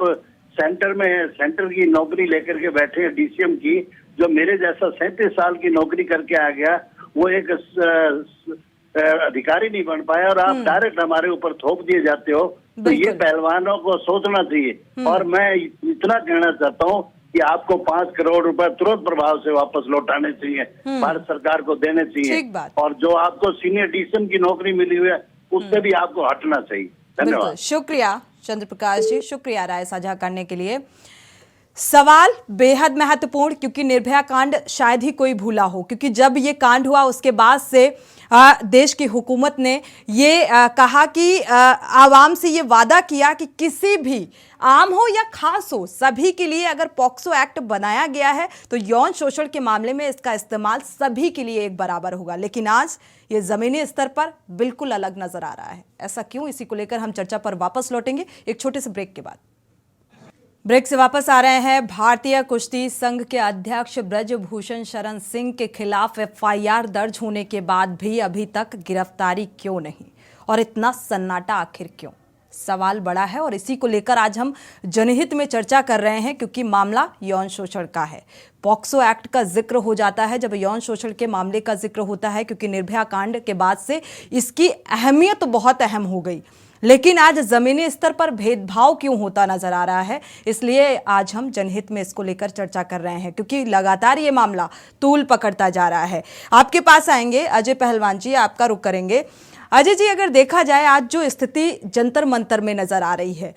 सेंटर की नौकरी लेकर के बैठे हैं डीसीएम की, जो मेरे जैसा 37 साल की नौकरी करके आ गया, वो एक अधिकारी नहीं बन पाया और आप डायरेक्ट हमारे ऊपर थोप दिए जाते हो। तो ये पहलवानों को सोचना चाहिए। और मैं इतना कहना चाहता हूँ कि आपको 5 करोड़ रुपए तुरंत प्रभाव से वापस लौटाने चाहिए, भारत सरकार को देने चाहिए। और जो आपको सीनियर डीसीएम की नौकरी मिली हुई है उससे भी आपको हटना चाहिए। धन्यवाद। शुक्रिया चंद्र प्रकाश जी, शुक्रिया राय साझा करने के लिए। सवाल बेहद महत्वपूर्ण, क्योंकि निर्भया कांड शायद ही कोई भूला हो, क्योंकि जब ये कांड हुआ उसके बाद से देश की हुकूमत ने ये कहा कि आवाम से ये वादा किया कि किसी भी आम हो या खास हो, सभी के लिए अगर पॉक्सो एक्ट बनाया गया है तो यौन शोषण के मामले में इसका इस्तेमाल सभी के लिए एक बराबर होगा। लेकिन आज ये जमीनी स्तर पर बिल्कुल अलग नजर आ रहा है। ऐसा क्यों, इसी को लेकर हम चर्चा पर वापस लौटेंगे एक छोटे से ब्रेक के बाद। ब्रेक से वापस आ रहे हैं। भारतीय कुश्ती संघ के अध्यक्ष ब्रजभूषण शरण सिंह के खिलाफ एफआईआर दर्ज होने के बाद भी अभी तक गिरफ्तारी क्यों नहीं, और इतना सन्नाटा आखिर क्यों? सवाल बड़ा है और इसी को लेकर आज हम जनहित में चर्चा कर रहे हैं, क्योंकि मामला यौन शोषण का है। पॉक्सो एक्ट का जिक्र हो जाता है जब यौन शोषण के मामले का जिक्र होता है, क्योंकि निर्भया कांड के बाद से इसकी अहमियत बहुत अहम हो गई। लेकिन आज जमीनी स्तर पर भेदभाव क्यों होता नजर आ रहा है, इसलिए आज हम जनहित में इसको लेकर चर्चा कर रहे हैं, क्योंकि लगातार ये मामला तूल पकड़ता जा रहा है। आपके पास आएंगे अजय पहलवान जी, आपका रुख करेंगे। अजय जी, अगर देखा जाए आज जो स्थिति जंतर मंतर में नजर आ रही है,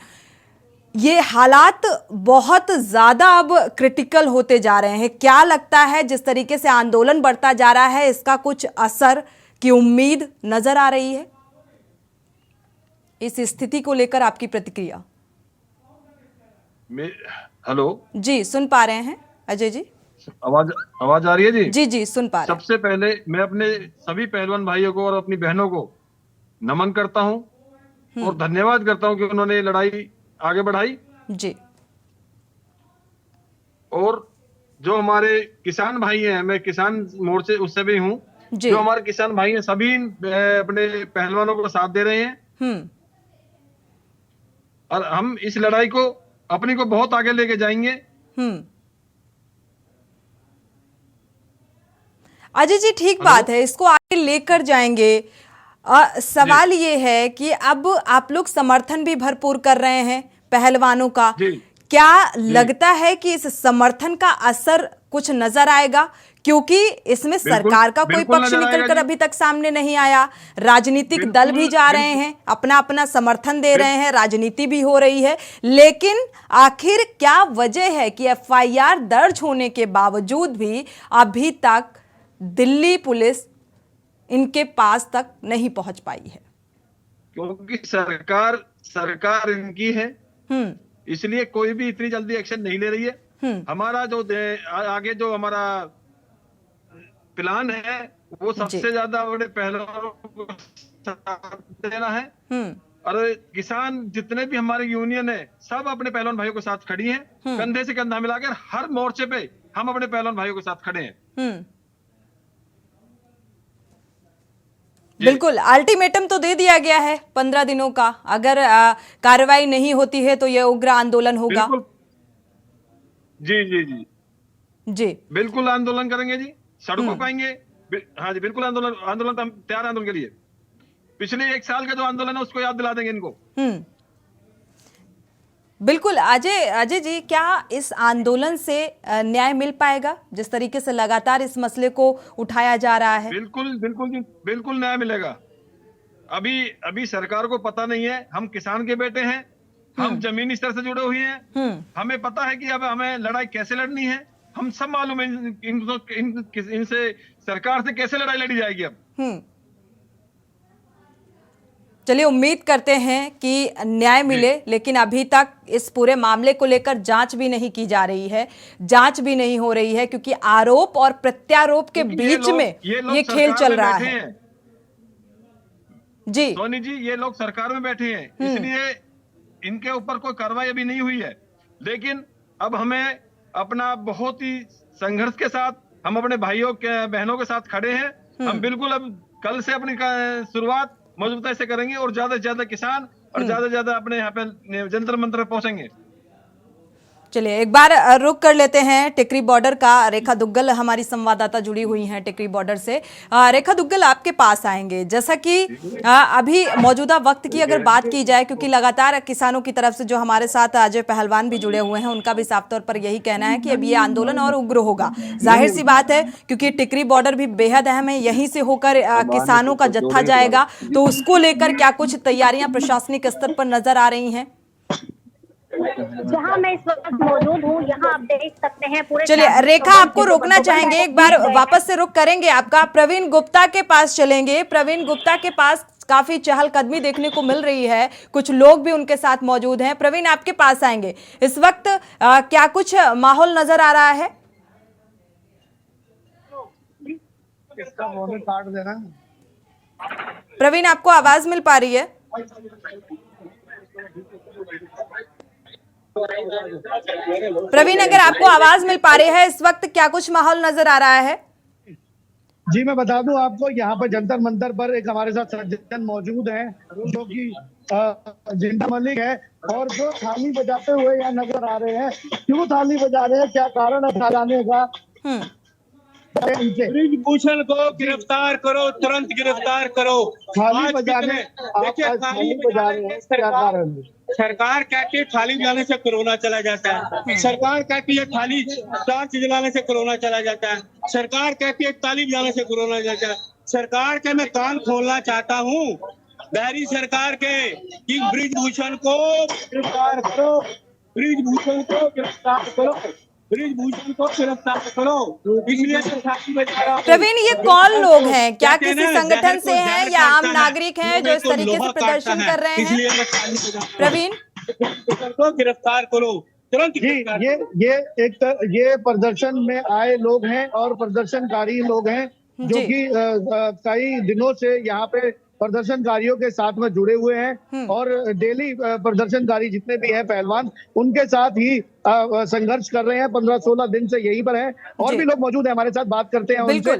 ये हालात बहुत ज्यादा अब क्रिटिकल होते जा रहे हैं। क्या लगता है जिस तरीके से आंदोलन बढ़ता जा रहा है, इसका कुछ असर की उम्मीद नजर आ रही है? इस स्थिति को लेकर आपकी प्रतिक्रिया? हेलो जी, सुन पा रहे हैं अजय जी? आवाज आ रही है जी? जी जी, सुन पा रहे हैं। सबसे पहले मैं अपने सभी पहलवान भाइयों को और अपनी बहनों को नमन करता हूं और धन्यवाद करता हूं कि उन्होंने लड़ाई आगे बढ़ाई जी। और जो हमारे किसान भाई हैं, मैं किसान मोर्चे उससे भी हूं, जो हमारे किसान भाई हैं सभी अपने पहलवानों को साथ दे रहे हैं और हम इस लड़ाई को अपनी को बहुत आगे लेके जाएंगे। अजय जी, ठीक बात है, इसको आगे लेकर जाएंगे। सवाल ये है कि अब आप लोग समर्थन भी भरपूर कर रहे हैं पहलवानों का। क्या लगता है कि इस समर्थन का असर कुछ नजर आएगा? क्योंकि इसमें सरकार का कोई पक्ष निकलकर अभी तक सामने नहीं आया। राजनीतिक दल भी जा रहे हैं, अपना अपना समर्थन दे रहे हैं, राजनीति भी हो रही है। लेकिन आखिर क्या वजह है कि एफआईआर दर्ज होने के बावजूद भी अभी तक दिल्ली पुलिस इनके पास तक नहीं पहुंच पाई है? क्योंकि सरकार इनकी है, इसलिए कोई भी इतनी जल्दी एक्शन नहीं ले रही है। हमारा जो आगे जो हमारा प्लान है वो सबसे ज्यादा बड़े पहलवानों को साथ देना है। और किसान जितने भी हमारे यूनियन है सब अपने पहलवान भाइयों के साथ खड़ी हैं, कंधे से कंधा मिलाकर हर मोर्चे पे हम अपने पहलवान भाइयों के साथ खड़े हैं। बिल्कुल, अल्टीमेटम तो दे दिया गया है 15 दिनों का। अगर कार्रवाई नहीं होती है तो यह उग्र आंदोलन होगा। जी जी जी जी, बिल्कुल आंदोलन करेंगे जी, सड़कों पर आएंगे। हाँ जी, बिल्कुल आंदोलन तो हम तैयार आंदोलन के लिए। पिछले 1 साल का जो आंदोलन है उसको याद दिला देंगे इनको। बिल्कुल। अजय जी, क्या इस आंदोलन से न्याय मिल पाएगा जिस तरीके से लगातार इस मसले को उठाया जा रहा है? बिल्कुल बिल्कुल जी, बिल्कुल न्याय मिलेगा। अभी सरकार को पता नहीं है, हम किसान के बेटे हैं, हम जमीनी स्तर से जुड़े हुए हैं, हमें पता है कि अब हमें लड़ाई कैसे लड़नी है। हम सब मालूम है इनसे सरकार से कैसे लड़ाई लड़ी जाएगी अब। चलिए, उम्मीद करते हैं कि न्याय मिले, लेकिन अभी तक इस पूरे मामले को लेकर जांच भी नहीं की जा रही है, जांच भी नहीं हो रही है, क्योंकि आरोप और प्रत्यारोप के बीच में ये खेल चल रहा है। जी सोनी जी, ये लोग सरकार में बैठे हैं, इसलिए इनके ऊपर कोई कार्रवाई अभी नहीं हुई है। लेकिन अब हमें अपना बहुत ही संघर्ष के साथ हम अपने भाइयों के बहनों के साथ खड़े हैं। हम बिल्कुल अब कल से अपनी शुरुआत मजबूती से करेंगे और ज्यादा से ज्यादा किसान और ज्यादा से ज्यादा अपने यहाँ पे जंतर मंतर पहुंचेंगे। चलिए एक बार रुक कर लेते हैं टिकरी बॉर्डर का। रेखा दुग्गल हमारी संवाददाता जुड़ी हुई हैं टिकरी बॉर्डर से। रेखा दुग्गल, आपके पास आएंगे। जैसा कि अभी मौजूदा वक्त की अगर बात की जाए, क्योंकि लगातार किसानों की तरफ से जो हमारे साथ अजय पहलवान भी जुड़े हुए हैं, उनका भी साफ तौर पर यही कहना है कि अब ये आंदोलन और उग्र होगा। जाहिर सी बात है, क्योंकि टिकरी बॉर्डर भी बेहद अहम है, यहीं से होकर किसानों का जत्था जाएगा, तो उसको लेकर क्या कुछ तैयारियां प्रशासनिक स्तर पर नजर आ रही हैं? जहां मैं इस वक्त मौजूद हूं, यहां आप देख सकते हैं पूरे। चलिए रेखा, आपको रोकना चाहेंगे, एक बार वापस से रुक करेंगे आपका। प्रवीण गुप्ता के पास चलेंगे। प्रवीण गुप्ता के पास काफी चहलकदमी देखने को मिल रही है, कुछ लोग भी उनके साथ मौजूद हैं। प्रवीण, आपके पास आएंगे। इस वक्त क्या कुछ माहौल नजर आ रहा है? काट देना। प्रवीण, आपको आवाज मिल पा रही है? प्रवीण, अगर आपको आवाज मिल पा रही है, इस वक्त क्या कुछ माहौल नजर आ रहा है? जी मैं बता दूं आपको, यहाँ पर जंतर मंतर पर एक हमारे साथ सज्जन मौजूद हैं जो कि जिंदा मलिक है, और जो थाली बजाते हुए यहाँ नजर आ रहे हैं। क्यों थाली बजा रहे हैं, क्या कारण है बजाने का? ब्रिजभूषण को गिरफ्तार करो, तुरंत गिरफ्तार करो। थाली बजाने थाली बजा रहे हैं, क्या कारण है? सरकार कहती है थाली बजाने से कोरोना चला जाता है। सरकार कहती है थाली टॉर्च जलाने से कोरोना चला जाता है। सरकार कहती है ताली बजाने से कोरोना जाता है। सरकार के मैं कान खोलना चाहता हूँ बहरी सरकार के कि ब्रिजभूषण को गिरफ्तार करो, ब्रिजभूषण को गिरफ्तार करो, ब्रिजभूषण को गिरफ्तार करो। इसलिए प्रवीण, ये कौन लोग हैं? क्या किसी संगठन से हैं या आम नागरिक हैं जो इस तरीके से प्रदर्शन कर रहे हैं? प्रवीण, को गिरफ्तार करो तुरंत। ये प्रदर्शन में आए लोग हैं और प्रदर्शनकारी लोग हैं जो कि कई दिनों से यहाँ पे प्रदर्शनकारियों के साथ में जुड़े हुए हैं, और डेली प्रदर्शनकारी जितने भी हैं पहलवान, उनके साथ ही संघर्ष कर रहे हैं। 15-16 दिन से यहीं पर हैं। और भी लोग मौजूद हैं हमारे साथ, बात करते हैं उनसे।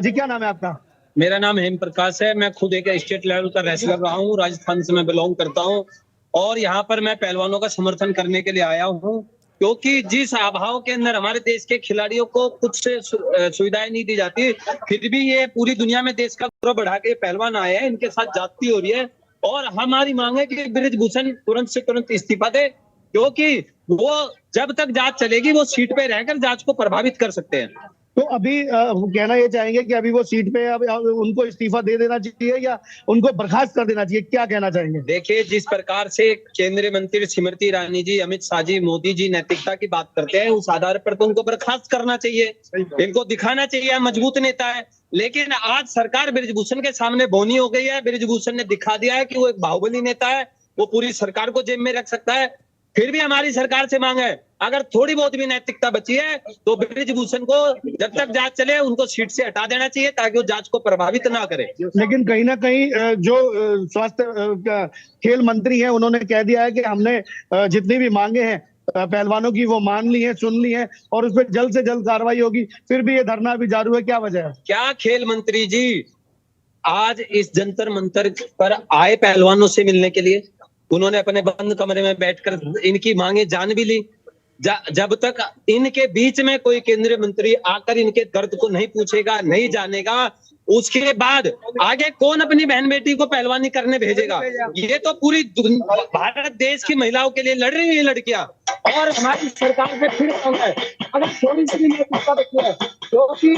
जी, क्या नाम है आपका? मेरा नाम हेम प्रकाश है। मैं खुद एक स्टेट लेवल का रेसलर रहा हूँ, राजस्थान से मैं बिलोंग करता हूँ, और यहाँ पर मैं पहलवानों का समर्थन करने के लिए आया हूँ, क्योंकि जिस अभाव के अंदर हमारे देश के खिलाड़ियों को कुछ सुविधाएं नहीं दी जाती, फिर भी ये पूरी दुनिया में देश का गौरव बढ़ा के पहलवान आए हैं, इनके साथ जाती हो रही है। और हमारी मांग है कि ब्रिजभूषण तुरंत से तुरंत इस्तीफा दे, क्योंकि वो जब तक जांच चलेगी वो सीट पे रहकर जांच को प्रभावित कर सकते हैं। तो अभी कहना ये चाहेंगे कि अभी वो सीट पे अब उनको इस्तीफा दे देना चाहिए या उनको बर्खास्त कर देना चाहिए, क्या कहना चाहेंगे? देखिए, जिस प्रकार से केंद्रीय मंत्री स्मृति ईरानी जी, अमित शाह जी, मोदी जी नैतिकता की बात करते हैं, उस आधार पर तो उनको बर्खास्त करना चाहिए। इनको दिखाना चाहिए मजबूत नेता है। लेकिन आज सरकार ब्रिजभूषण के सामने बौनी हो गई है। ब्रिजभूषण ने दिखा दिया है कि वो एक बाहुबली नेता है, वो पूरी सरकार को जेब में रख सकता है। फिर भी हमारी सरकार से मांग है, अगर थोड़ी बहुत भी नैतिकता बची है तो ब्रिजभूषण को जब तक जांच चले उनको सीट से हटा देना चाहिए, ताकि वो जांच को प्रभावित ना करे। लेकिन कहीं ना कहीं जो स्वास्थ्य खेल मंत्री हैं, उन्होंने कह दिया है कि हमने जितनी भी मांगे हैं पहलवानों की वो मान ली है, सुन ली है, और उस पर जल्द से जल्द कार्रवाई होगी। फिर भी ये धरना भी जारी है, क्या वजह है? क्या खेल मंत्री जी आज इस जंतर मंतर पर आए पहलवानों से मिलने के लिए? उन्होंने अपने बंद कमरे में बैठकर इनकी मांगे जान भी ली। जब तक इनके बीच में कोई केंद्रीय मंत्री आकर इनके दर्द को नहीं पूछेगा, नहीं जानेगा, उसके बाद आगे कौन अपनी बहन बेटी को पहलवानी करने भेजेगा? ये तो पूरी भारत देश की महिलाओं के लिए लड़ रही है लड़कियां, और हमारी सरकार पे फिर है अगर थोड़ी सी नैतिकता बची है, क्योंकि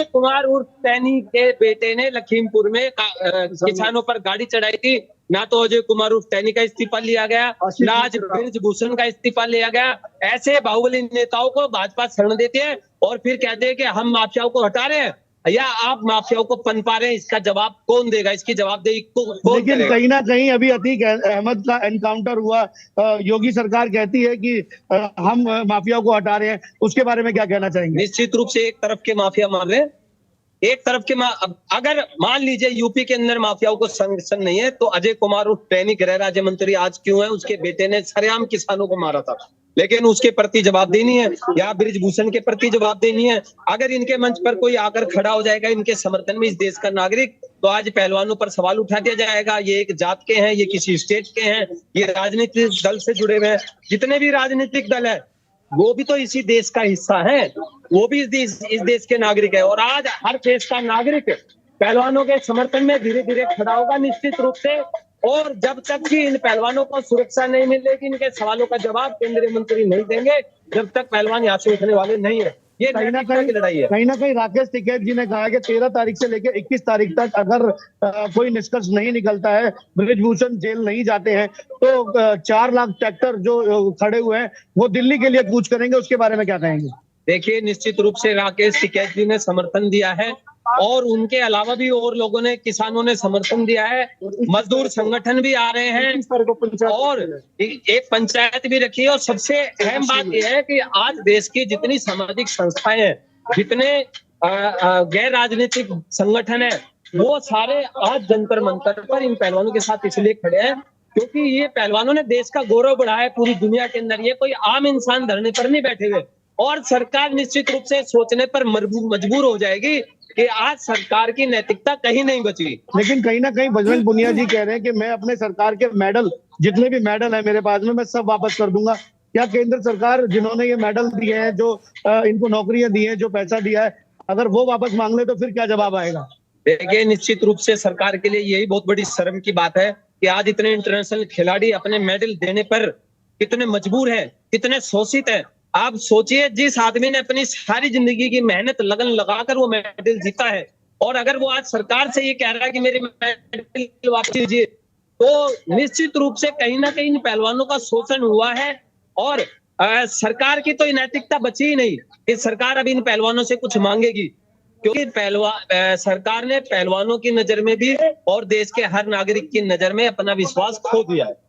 कुमार उर्फ टैनी के बेटे ने लखीमपुर में किसानों पर गाड़ी चढ़ाई थी। ना तो अजय कुमार उर्फ टैनी का इस्तीफा लिया गया, ना आज ब्रिजभूषण का इस्तीफा लिया गया। ऐसे बाहुबली नेताओं को भाजपा शरण देती है और फिर कहते हैं कि हम माफियाओं को हटा रहे हैं या आप माफियाओं को पनपा रहे हैं। इसका जवाब कौन देगा? इसकी जवाबदेही कौन? लेकिन कहीं ना कहीं अभी अतीक अहमद का एनकाउंटर हुआ, योगी सरकार कहती है कि हम माफियाओं को हटा रहे हैं, उसके बारे में क्या कहना चाहेंगे? निश्चित रूप से एक तरफ के माफिया मार रहे हैं, एक तरफ के अगर मान लीजिए यूपी के अंदर माफियाओं को संरक्षण नहीं है, तो अजय कुमार उर्फ टैनी गृह राज्य मंत्री आज क्यों है? उसके बेटे ने सरेआम किसानों को मारा था। लेकिन उसके प्रति जवाबदेही नहीं है, या ब्रिजभूषण के प्रति जवाबदेही नहीं है। अगर इनके मंच पर कोई आकर खड़ा हो जाएगा इनके समर्थन में, इस देश का नागरिक, तो आज पहलवानों पर सवाल उठा दिया जाएगा, ये एक जात के हैं, ये किसी स्टेट के हैं, ये राजनीतिक दल से जुड़े हुए हैं। जितने भी राजनीतिक दल है वो भी तो इसी देश का हिस्सा है, वो भी इस देश के नागरिक है। और आज हर देश का नागरिक पहलवानों के समर्थन में धीरे धीरे खड़ा होगा निश्चित रूप से। और जब तक कि इन पहलवानों को सुरक्षा नहीं मिलेगी, इनके सवालों का जवाब केंद्रीय मंत्री नहीं देंगे, जब तक पहलवान यहाँ से उठने वाले नहीं है। ये कहीं ना कहीं राकेश टिकैत जी ने कहा कि 13 तारीख से लेकर 21 तारीख तक अगर कोई निष्कर्ष नहीं निकलता है, ब्रिजभूषण जेल नहीं जाते हैं, तो 4 लाख ट्रैक्टर जो खड़े हुए हैं वो दिल्ली के लिए कूच करेंगे। उसके बारे में क्या कहेंगे? देखिए, निश्चित रूप से राकेश टिकैत जी ने समर्थन दिया है और उनके अलावा भी और लोगों ने, किसानों ने समर्थन दिया है, मजदूर संगठन भी आ रहे हैं और एक पंचायत भी रखी है। और सबसे अहम बात यह है कि आज देश की जितनी सामाजिक संस्थाएं हैं, जितने गैर राजनीतिक संगठन है, वो सारे आज जंतर मंतर पर इन पहलवानों के साथ इसलिए खड़े हैं क्योंकि ये पहलवानों ने देश का गौरव बढ़ाया है पूरी दुनिया के अंदर। ये कोई आम इंसान धरने पर नहीं बैठे हुए और सरकार निश्चित रूप से सोचने पर मजबूर हो जाएगी कि आज सरकार की नैतिकता कहीं नहीं बची। लेकिन कहीं ना कहीं बजरंग पुनिया जी कह रहे हैं कि मैं अपने सरकार के मेडल, जितने भी मेडल है मेरे पास में, मैं सब वापस कर दूंगा। क्या केंद्र सरकार जिन्होंने ये मेडल दिए हैं, जो इनको नौकरियां दी हैं, जो पैसा दिया है, अगर वो वापस मांग ले तो फिर क्या जवाब आएगा? देखिए, निश्चित रूप से सरकार के लिए यही बहुत बड़ी शर्म की बात है कि आज इतने इंटरनेशनल खिलाड़ी अपने मेडल देने पर कितने मजबूर हैं, कितने शोषित हैं। आप सोचिए, जिस आदमी ने अपनी सारी जिंदगी की मेहनत लगन लगाकर वो मेडल जीता है और अगर वो आज सरकार से ये कह रहा है कि मेरे मेडल वापस दीजिए, तो निश्चित रूप से कहीं ना कहीं पहलवानों का शोषण हुआ है। और सरकार की तो नैतिकता बची ही नहीं कि सरकार अब इन पहलवानों से कुछ मांगेगी, क्योंकि सरकार ने पहलवानों की नजर में भी और देश के हर नागरिक की नजर में अपना विश्वास खो दिया है।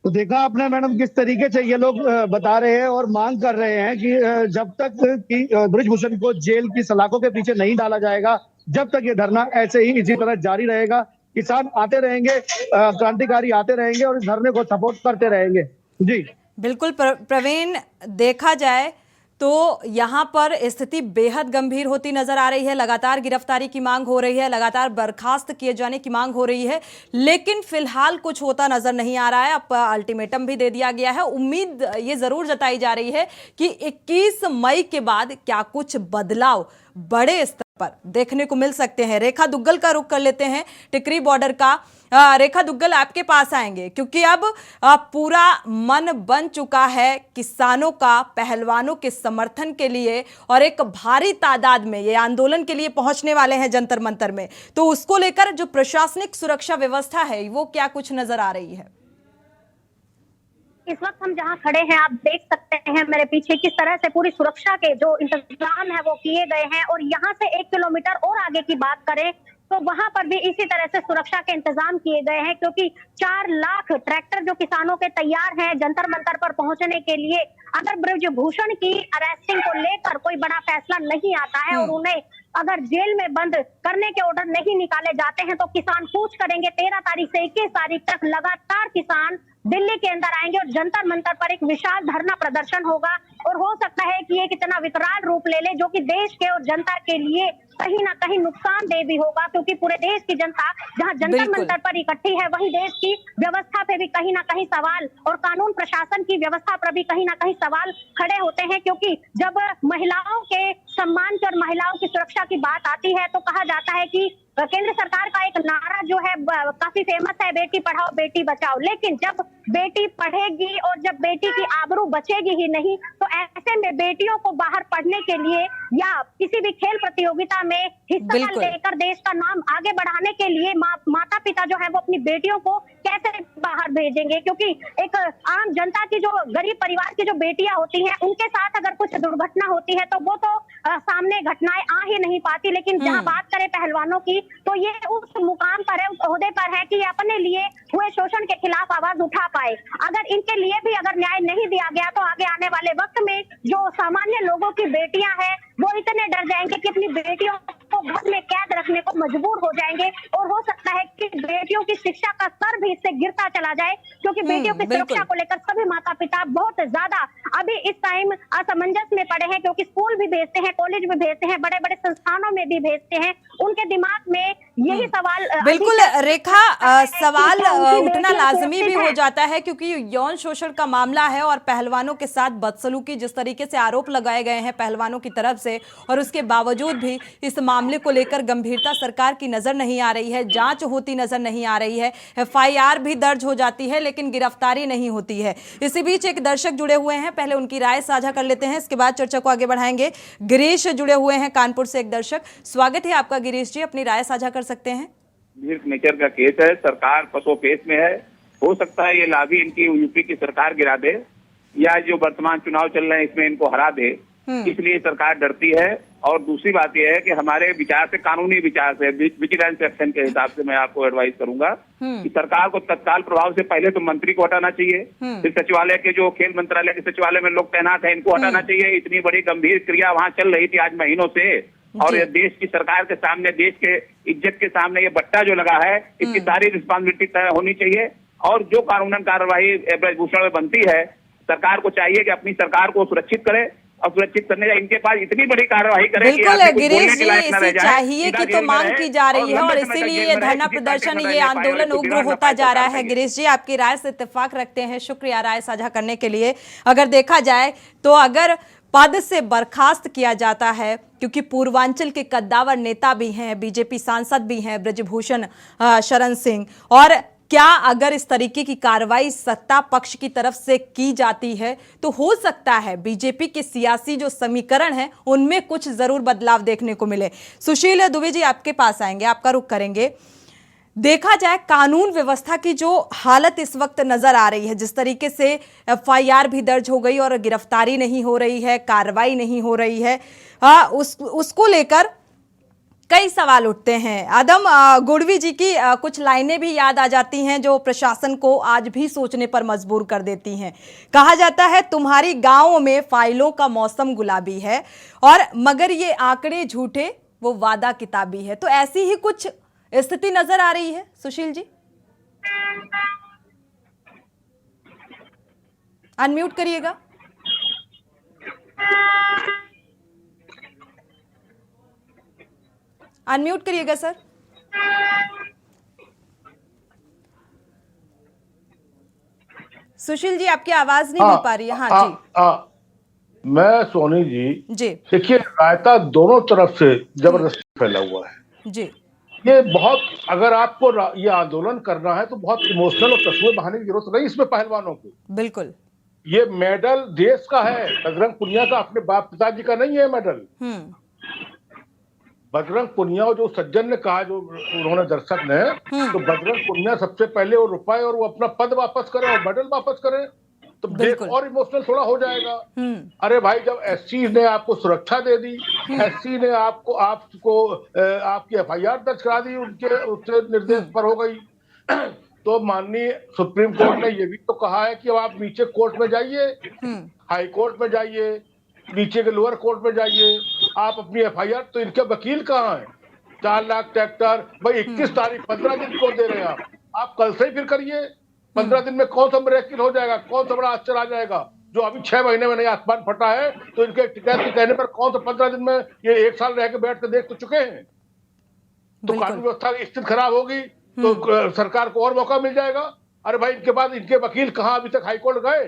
तो देखा आपने मैडम किस तरीके से ये लोग बता रहे हैं और मांग कर रहे हैं कि जब तक कि ब्रिजभूषण को जेल की सलाखों के पीछे नहीं डाला जाएगा, जब तक ये धरना ऐसे ही इसी तरह जारी रहेगा। किसान आते रहेंगे, क्रांतिकारी आते रहेंगे और इस धरने को सपोर्ट करते रहेंगे। जी बिल्कुल प्रवीण, देखा जाए तो यहाँ पर स्थिति बेहद गंभीर होती नजर आ रही है। लगातार गिरफ्तारी की मांग हो रही है, लगातार बर्खास्त किए जाने की मांग हो रही है, लेकिन फिलहाल कुछ होता नजर नहीं आ रहा है। अब अल्टीमेटम भी दे दिया गया है। उम्मीद ये जरूर जताई जा रही है कि 21 मई के बाद क्या कुछ बदलाव बड़े स्तर पर देखने को मिल सकते हैं। रेखा दुग्गल का रुख कर लेते हैं, टिकरी बॉर्डर का। रेखा दुग्गल, आपके पास आएंगे क्योंकि अब पूरा मन बन चुका है किसानों का पहलवानों के समर्थन के लिए और एक भारी तादाद में ये आंदोलन के लिए पहुंचने वाले हैं जंतर मंतर में। तो उसको लेकर जो प्रशासनिक सुरक्षा व्यवस्था है वो क्या कुछ नजर आ रही है? इस वक्त हम जहां खड़े हैं आप देख सकते हैं मेरे पीछे किस तरह से पूरी सुरक्षा के जो इंतजाम है वो किए गए हैं। और यहाँ से 1 किलोमीटर और आगे की बात करें तो वहां पर भी इसी तरह से सुरक्षा के इंतजाम किए गए हैं, क्योंकि 4 लाख ट्रैक्टर जो किसानों के तैयार हैं जंतर मंतर पर पहुंचने के लिए। अगर ब्रिजभूषण की अरेस्टिंग को लेकर कोई बड़ा फैसला नहीं आता है और उन्हें अगर जेल में बंद करने के ऑर्डर नहीं निकाले जाते हैं तो किसान कूच करेंगे। 13 तारीख से 21 तारीख तक लगातार किसान दिल्ली के अंदर आएंगे और जंतर मंतर पर एक विशाल धरना प्रदर्शन होगा। और हो सकता है कि ये कितना विकराल रूप ले ले, जो कि देश के और जनता के लिए कहीं ना कहीं नुकसानदेह भी होगा, क्योंकि पूरे देश की जनता जहां जंतर मंतर पर इकट्ठी है वहीं देश की व्यवस्था पे भी कहीं ना कहीं सवाल और कानून प्रशासन की व्यवस्था पर भी कहीं ना कहीं सवाल खड़े होते हैं। क्योंकि जब महिलाओं के सम्मान की और महिलाओं की सुरक्षा की बात आती है तो कहा जाता है कि केंद्र सरकार का एक नारा जो है काफी फेमस है, बेटी पढ़ाओ बेटी बचाओ। लेकिन जब बेटी पढ़ेगी और जब बेटी की आबरू बचेगी ही नहीं तो ऐसे में बेटियों को बाहर पढ़ने के लिए या किसी भी खेल प्रतियोगिता में हिस्सा लेकर देश का नाम आगे बढ़ाने के लिए माता पिता जो है वो अपनी बेटियों को कैसे बाहर भेजेंगे? क्योंकि एक आम जनता की जो गरीब परिवार की जो बेटियां होती हैं उनके साथ अगर कुछ दुर्घटना होती है तो वो तो सामने घटनाएं आ ही नहीं पाती। लेकिन जहां बात करें पहलवानों की तो ये उस मुकाम पर है, उस ओहदे पर है कि अपने लिए हुए शोषण के खिलाफ आवाज उठा पाए। अगर इनके लिए भी अगर न्याय नहीं दिया गया तो आगे आने वाले वक्त में जो सामान्य लोगों की बेटियां हैं वो इतने डर जाएंगे कि अपनी बेटियों को घर में कैद रखने को मजबूर हो जाएंगे और हो सकता है कि बेटियों की शिक्षा का स्तर भी इससे गिरता चला जाए, क्योंकि बेटियों की सुरक्षा को लेकर सभी माता पिता बहुत ज्यादा अभी इस टाइम असमंजस में पड़े हैं, क्योंकि स्कूल भी भेजते हैं, कॉलेज भी भेजते हैं, बड़े बड़े संस्थानों में भी भेजते हैं, उनके दिमाग में यही सवाल बिल्कुल रेखा, सवाल उठना लाजमी भी हो जाता है, क्योंकि यौन शोषण का मामला है और पहलवानों के साथ बदसलूकी जिस तरीके से आरोप लगाए गए हैं पहलवानों की तरफ से, और उसके बावजूद भी इस मामले को लेकर गंभीरता सरकार की नजर नहीं आ रही है, जांच होती नजर नहीं आ रही है, FIR भी दर्ज हो जाती है लेकिन गिरफ्तारी नहीं होती है। इसी बीच एक दर्शक जुड़े हुए हैं, पहले उनकी राय साझा कर लेते हैं, इसके बाद चर्चा को आगे बढ़ाएंगे। गिरीश जुड़े हुए हैं कानपुर से, एक दर्शक। स्वागत है आपका गिरीश जी, अपनी राय साझा कर सकते हैं। नेचर का केस है, सरकार पसो पेश में है, हो सकता है ये लाभी इनकी यूपी की सरकार गिरा दे या जो वर्तमान चुनाव चल रहे हैं इसमें इनको हरा दे, इसलिए सरकार डरती है। और दूसरी बात यह है कि हमारे विचार से, कानूनी विचार से, विजिलेंस एक्शन के हिसाब से मैं आपको एडवाइस करूंगा कि सरकार को तत्काल प्रभाव से पहले तो मंत्री को हटाना चाहिए, फिर सचिवालय के जो खेल मंत्रालय के सचिवालय में लोग तैनात हैं इनको हटाना चाहिए। इतनी बड़ी गंभीर क्रिया वहां चल रही थी आज महीनों से, और ये देश की सरकार के सामने, देश के इज्जत के सामने ये बट्टा जो लगा है, इसकी सारी रिस्पॉन्सिबिलिटी तय होनी चाहिए। और जो कानूनन कार्रवाई ब्रजभूषण में बनती है, सरकार को चाहिए कि अपनी सरकार को सुरक्षित करे, और सुरक्षित करने का इनके पास इतनी बड़ी कार्रवाई करे। बिल्कुल गिरीश जी, इसी चाहिए की तो मांग की जा रही है और इसीलिए ये धरना प्रदर्शन, ये आंदोलन उग्र होता जा रहा है। गिरीश जी, आपकी राय से इत्तेफाक रखते हैं, शुक्रिया राय साझा करने के लिए। अगर देखा जाए तो अगर पद से बर्खास्त किया जाता है, क्योंकि पूर्वांचल के कद्दावर नेता भी हैं, बीजेपी सांसद भी हैं ब्रजभूषण शरण सिंह, और क्या अगर इस तरीके की कार्रवाई सत्ता पक्ष की तरफ से की जाती है तो हो सकता है बीजेपी के सियासी जो समीकरण हैं उनमें कुछ जरूर बदलाव देखने को मिले। सुशील दुबे जी, आपके पास आएंगे, आपका रुख करेंगे। देखा जाए कानून व्यवस्था की जो हालत इस वक्त नजर आ रही है, जिस तरीके से FIR भी दर्ज हो गई और गिरफ्तारी नहीं हो रही है, कार्रवाई नहीं हो रही है, उसको लेकर कई सवाल उठते हैं। आदम गुड़वी जी की कुछ लाइनें भी याद आ जाती हैं जो प्रशासन को आज भी सोचने पर मजबूर कर देती हैं। कहा जाता है तुम्हारी गांव में फाइलों का मौसम गुलाबी है, और मगर ये आंकड़े झूठे, वो वादा किताबी है। तो ऐसी ही कुछ स्थिति नजर आ रही है। सुशील जी, अनम्यूट करिएगा। अनम्यूट करिएगा सर। सुशील जी, आपकी आवाज नहीं मिल पा रही है। हाँ जी। मैं सोनी जी जी, देखिए, रायता दोनों तरफ से जबरदस्ती फैला हुआ है जी। ये बहुत, अगर आपको ये आंदोलन करना है तो बहुत इमोशनल और तस्वीर बहाने की जरूरत नहीं इसमें पहलवानों को। बिल्कुल, ये मेडल देश का है, बजरंग पुनिया का अपने बाप पिताजी का नहीं है मेडल। बजरंग पुनिया, जो सज्जन ने कहा, जो उन्होंने दर्शक ने, तो बजरंग पुनिया सबसे पहले वो रुपए और वो अपना पद वापस करे और मेडल वापस करे तो देश और इमोशनल थोड़ा हो जाएगा। अरे भाई, जब SC ने आपको सुरक्षा दे दी, SC ने आपको आपकी FIR दर्ज करा दी, उसके निर्देश पर हो गई, तो माननीय सुप्रीम कोर्ट ने ये भी तो कहा है कि अब आप नीचे कोर्ट में जाइए, हाई कोर्ट में जाइए, नीचे के लोअर कोर्ट में जाइए, आप अपनी FIR, तो इनके वकील कहाँ हैं? 4 लाख ट्रैक्टर, भाई 21 तारीख 15 दिन को दे रहे हैं आप कल से ही फिर करिए। 15 दिन में कौन सा मिरेकल हो जाएगा, कौन सा बड़ा आश्चर्य आ जाएगा? जो अभी 6 महीने में नहीं आसमान फटा है, तो इनके टिकैत के कहने पर कौन सा 15 दिन में, ये 1 साल रह के बैठ के देख तो चुके हैं। तो कानून व्यवस्था की स्थिति खराब होगी तो सरकार को और मौका मिल जाएगा। अरे भाई, इनके बाद इनके वकील कहाँ अभी तक? हाई कोर्ट गए,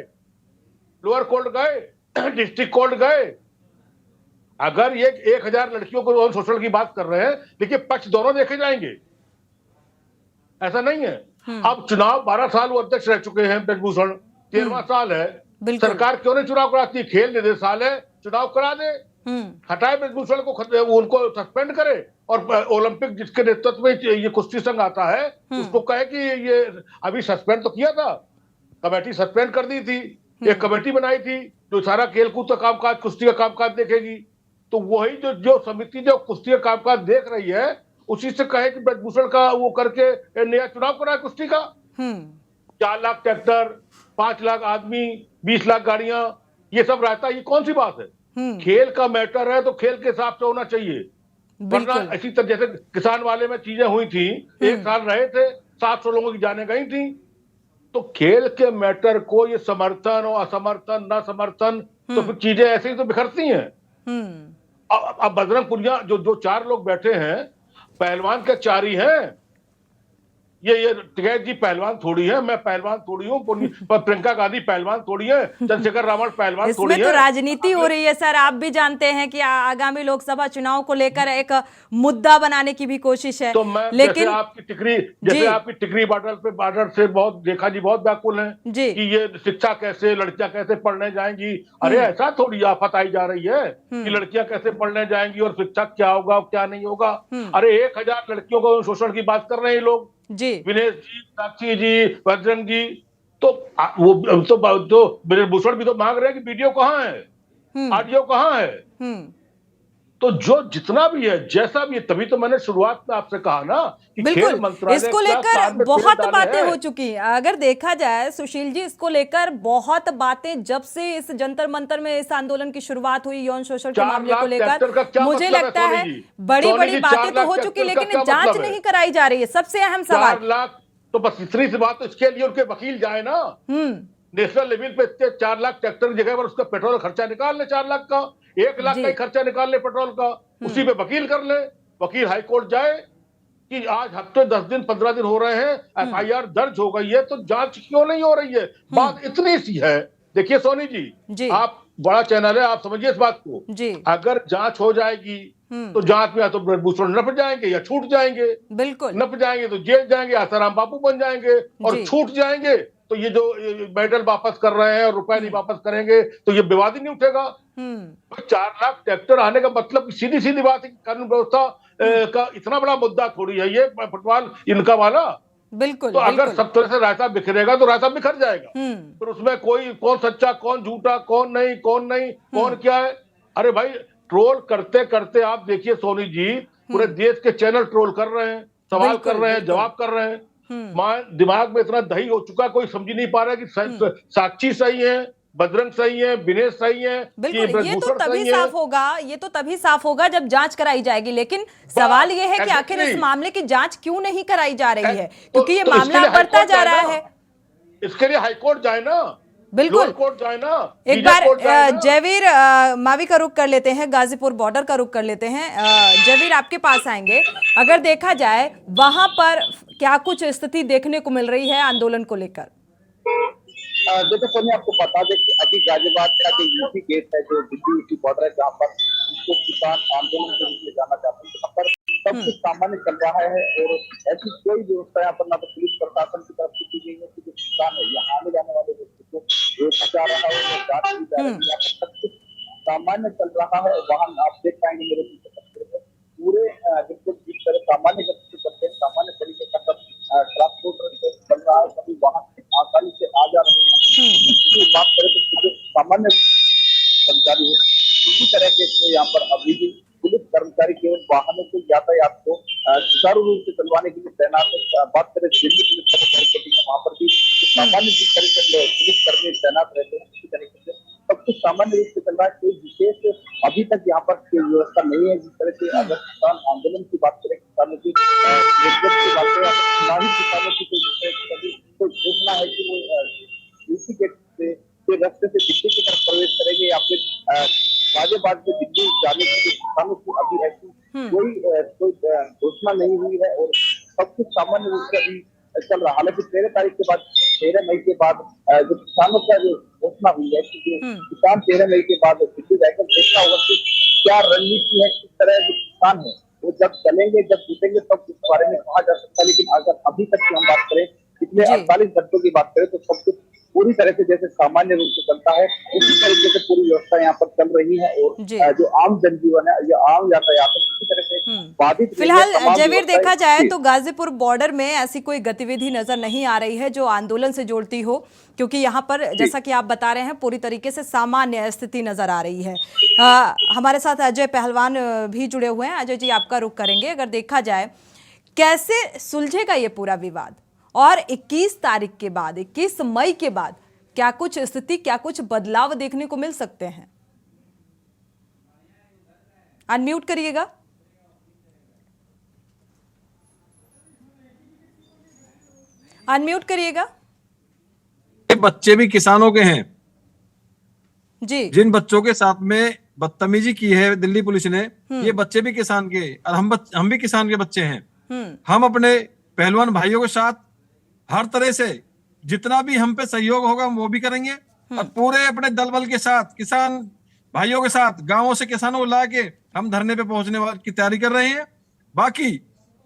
लोअर कोर्ट गए, डिस्ट्रिक्ट कोर्ट गए। अगर ये 1000 लड़कियों को यौन शोषण की बात कर रहे हैं, देखिए पक्ष दोनों देखे जाएंगे, ऐसा नहीं है। अब चुनाव 12 साल वो अध्यक्ष रह चुके हैं ब्रजभूषण, 13वां साल है, सरकार क्यों नहीं चुनाव कराती? खेल निदेशालय चुनाव करा दे, हटाए ब्रजभूषण को, उनको सस्पेंड करे, और ओलंपिक जिसके नेतृत्व में ये कुश्ती संघ आता है उसको कहे कि ये अभी सस्पेंड तो किया था, कमेटी सस्पेंड कर दी थी, एक कमेटी बनाई थी जो सारा खेलकूद का कामकाज, कुश्ती का कामकाज देखेगी। तो वही जो समिति जो कुश्ती का कामकाज देख रही है, उसी से कहे कि ब्रजभूषण का वो करके नया चुनाव कराए कुश्ती का। 4 लाख ट्रैक्टर, 5 लाख आदमी, 20 लाख गाड़ियां, ये सब रहता है, ये कौन सी बात है? खेल का मैटर है तो खेल के हिसाब से होना चाहिए। वरना इसी तरह जैसे किसान वाले में चीजें हुई थी, 1 साल रहे थे, 700 लोगों की जाने गई थी। तो खेल के मैटर को ये समर्थन और असमर्थन, न समर्थन, तो फिर चीजें ऐसे ही तो बिखरती हैं। अब बजरंग पुनिया जो 4 लोग बैठे हैं, पहलवान के 4 ही हैं। ये टिकैत जी पहलवान थोड़ी है, मैं पहलवान थोड़ी हूँ, प्रियंका गांधी पहलवान थोड़ी है, चंद्रशेखर रावण पहलवान थोड़ी है। इसमें तो राजनीति हो रही है सर। आप भी जानते हैं कि आगामी लोकसभा चुनाव को लेकर एक मुद्दा बनाने की भी कोशिश है। तो मैं लेकिन जैसे आपकी टिकरी बॉर्डर से बहुत देखा जी, बहुत व्याकुल है कि ये शिक्षा कैसे, लड़कियां कैसे पढ़ने जाएंगी। अरे ऐसा थोड़ी आफत आई जा रही है कि लड़कियां कैसे पढ़ने जाएंगी और शिक्षा क्या होगा क्या नहीं होगा। अरे 1000 लड़कियों को शोषण की बात कर रहे हैं लोग जी, विनेश जी, साक्षी जी, बजरंग जी। तो वो तो ब्रजभूषण भी तो मांग रहे हैं कि वीडियो कहाँ है, ऑडियो कहाँ है। तो जो जितना भी है, जैसा भी है, तभी तो मैंने शुरुआत में आपसे कहा ना कि खेल मंत्रालय इसको लेकर बहुत बातें हो चुकी हैं। अगर देखा जाए सुशील जी, इसको लेकर बहुत बातें जब से इस जंतर मंतर में इस आंदोलन की शुरुआत हुई यौन शोषण के मामले को लेकर, मुझे लगता है बड़ी बड़ी बातें तो हो चुकी, लेकिन जांच नहीं कराई जा रही है। सबसे अहम सवाल 4 लाख, तो बस इतनी सी बात, तो इसके लिए उनके वकील जाए ना नेशनल लेवल पे। 4 लाख ट्रैक्टर की जगह पर उसका पेट्रोल खर्चा निकाल ले, 4 लाख का, 1 लाख का ही खर्चा निकाल ले पेट्रोल का, उसी पे वकील कर ले। वकील हाईकोर्ट जाए कि आज हफ्ते 10 दिन 15 दिन हो रहे हैं, FIR दर्ज हो गई है, तो जांच क्यों नहीं हो रही है। बात इतनी सी है। देखिए सोनी जी, आप बड़ा चैनल है, आप समझिए इस बात को। अगर जांच हो जाएगी तो जांच में या तो ब्रजभूषण नप जाएंगे या छूट जाएंगे। बिल्कुल, नप जाएंगे तो जेल जाएंगे, आसाराम बापू बन जाएंगे, और छूट जाएंगे तो ये जो मेडल वापस कर रहे हैं और रुपए नहीं वापस करेंगे, तो ये विवाद ही नहीं उठेगा। 4 लाख ट्रैक्टर आने का मतलब सीधी सीधी बात है कि कानून व्यवस्था का इतना बड़ा मुद्दा थोड़ी है ये फुटबॉल इनका वाला। बिल्कुल, तो अगर सब तरह से रायता बिखरेगा तो रायता बिखर जाएगा। फिर उसमें कौन सच्चा, कौन झूठा, कौन नहीं, कौन क्या है। अरे भाई, ट्रोल करते करते आप देखिए सोनी जी, पूरे देश के चैनल ट्रोल कर रहे हैं, सवाल कर रहे हैं, जवाब कर रहे हैं। दिमाग में इतना दही हो चुका, कोई समझ नहीं पा रहा कि साक्षी सही है, बजरंग सही है, विनेश सही है। बिल्कुल, ये तो तभी साफ होगा, ये तो तभी साफ होगा जब जांच कराई जाएगी। लेकिन सवाल ये है कि आखिर इस मामले की जांच क्यों नहीं कराई जा रही है, क्योंकि ये मामला बढ़ता जा रहा है। इसके लिए हाईकोर्ट जाए ना, बिल्कुल, कोर्ट जाए ना। एक बार जयवीर मावी का रुख कर लेते हैं, गाजीपुर बॉर्डर का रुख कर लेते हैं। जयवीर, आपके पास आएंगे। अगर देखा जाए वहां पर क्या कुछ स्थिति देखने को मिल रही है आंदोलन को लेकर? देखो सोनी, आपको बता दें कि अभी गाजियाबाद का जो यूपी गेट है, जो दिल्ली यूपी बॉर्डर है, जहाँ पर जिसको किसान आंदोलन के रूप में जाना चाहते हैं, वहाँ पर सब कुछ सामान्य चल रहा है। और ऐसी कोई व्यवस्था यहाँ पर ना तो पुलिस प्रशासन की तरफ से की गई है कि जो किसान है यहाँ आने जाने वाले व्यक्ति को रोका जा रहा है, जांच की जा रही है। यहाँ पर सब कुछ सामान्य चल रहा है। वहाँ आप देख पाएंगे मेरे पीछे पूरे बिल्कुल जिस तरह सामान्य व्यक्ति चलते हैं, सामान्य तरीके का सब ट्रांसपोर्ट चल रहा है, सभी वहाँ आसानी से आ जा रहे हैं। बात करें तो सामान्य कर्मचारी है, इसी तरह के यहाँ पर अभी भी पुलिस कर्मचारी केवल वाहनों के यातायात को सुचारू रूप से चलवाने के लिए तैनात है। बात करें दिल्ली पुलिस, वहाँ पर भी सामान्य जिस तरीके से पुलिस कर्मी तैनात रहते हैं, इसी तरीके से सब कुछ सामान्य रूप से चल रहा है। कोई विशेष अभी तक यहाँ पर कोई व्यवस्था नहीं है। जिस तरह से अगर किसान आंदोलन की बात करें, किसानों की की बात करें, किसानों की कोई घोषणा है कि वो यूपी के रास्ते से दिल्ली की तरफ प्रवेश करेंगे या फिर गाजियाबाद से दिल्ली जाने की किसानों की अभी ऐसी कोई घोषणा नहीं हुई है। और सब कुछ सामान्य रूप से अभी चल रहा। हालांकि 13 तारीख के बाद, 13 मई के बाद जो किसानों का जो घोषणा हुई है कि जो किसान 13 मई के बाद दिल्ली जाकर देखना होगा कि क्या रणनीति है, किस तरह जो किसान है वो जब चलेंगे, जब जीतेंगे, तब इस बारे में कहा जा सकता है। लेकिन अगर अभी तक की हम बात करें, पिछले 48 घंटों की बात करें, तो सब कुछ पूरी तरह से जैसे सामान्य रूप से चलता है, उसी तरीके से पूरी व्यवस्था यहाँ पर चल रही है। और जो आम जनजीवन है, ये आम यातायात है, इसी तरह से बाधित। फिलहाल जयवीर, देखा जाए तो गाजीपुर बॉर्डर में ऐसी कोई गतिविधि नजर नहीं आ रही है जो आंदोलन से जोड़ती हो, क्योंकि यहाँ पर जैसा कि आप बता रहे हैं पूरी तरीके से सामान्य स्थिति नजर आ रही है। हमारे साथ अजय पहलवान भी जुड़े हुए हैं। अजय जी, आपका रुख करेंगे। अगर देखा जाए कैसे सुलझेगा ये पूरा विवाद, और 21 तारीख के बाद, 21 मई के बाद क्या कुछ स्थिति, क्या कुछ बदलाव देखने को मिल सकते हैं? अनम्यूट करिएगा। अनम्यूट करिएगा। ये बच्चे भी किसानों के हैं जी। जिन बच्चों के साथ में बदतमीजी की है दिल्ली पुलिस ने, ये बच्चे भी किसान के, और हम भी किसान के बच्चे हैं। हम अपने पहलवान भाइयों के साथ हर तरह से जितना भी हम पे सहयोग होगा हम वो भी करेंगे, और पूरे अपने दल बल के साथ किसान भाइयों के साथ गांवों से किसानों को ला के हम धरने पे पहुंचने की तैयारी कर रहे हैं। बाकी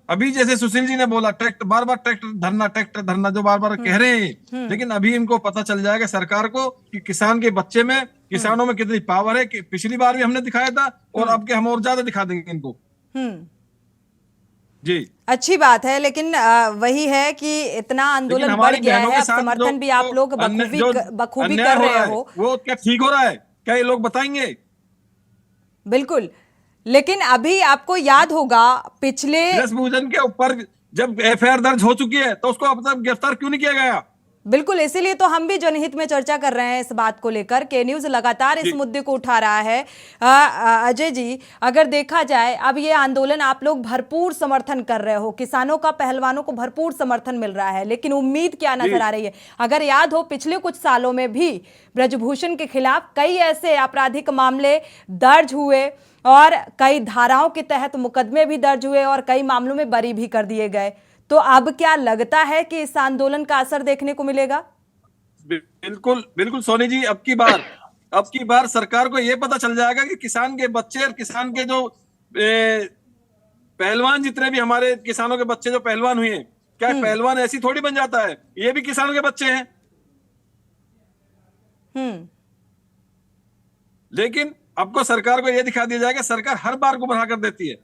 अभी जैसे सुशील जी ने बोला बार बार ट्रैक्टर धरना जो बार बार कह रहे हैं, लेकिन अभी इनको पता चल जाएगा सरकार को कि किसान के बच्चे में, किसानों में कितनी पावर है। कि पिछली बार भी हमने दिखाया था और अब के हम और ज्यादा दिखा देंगे इनको। जी, अच्छी बात है, लेकिन वही है कि इतना आंदोलन बढ़ गया है, अब समर्थन भी आप लोग बखूबी कर रहे हो, वो क्या ठीक हो रहा है? क्या ये लोग बताएंगे? बिल्कुल, लेकिन अभी आपको याद होगा पिछले भूषण के ऊपर जब एफआईआर दर्ज हो चुकी है तो उसको अब तक गिरफ्तार क्यों नहीं किया गया? बिल्कुल, इसीलिए तो हम भी जनहित में चर्चा कर रहे हैं इस बात को लेकर। के न्यूज लगातार इस मुद्दे को उठा रहा है। अजय जी, अगर देखा जाए अब ये आंदोलन आप लोग भरपूर समर्थन कर रहे हो, किसानों का, पहलवानों को भरपूर समर्थन मिल रहा है, लेकिन उम्मीद क्या नजर आ रही है? अगर याद हो पिछले कुछ सालों में भी ब्रजभूषण के खिलाफ कई ऐसे आपराधिक मामले दर्ज हुए और कई धाराओं के तहत मुकदमे भी दर्ज हुए और कई मामलों में बरी भी कर दिए गए। तो अब क्या लगता है कि इस आंदोलन का असर देखने को मिलेगा? बिल्कुल बिल्कुल सोनी जी, अब की बार सरकार को यह पता चल जाएगा कि किसान के बच्चे और किसान के जो पहलवान, जितने भी हमारे किसानों के बच्चे जो पहलवान हुए हैं, क्या पहलवान ऐसी थोड़ी बन जाता है, ये भी किसानों के बच्चे हैं। लेकिन आपको सरकार को यह दिखा दिया जाएगा, सरकार हर बार को बढ़ा कर देती है।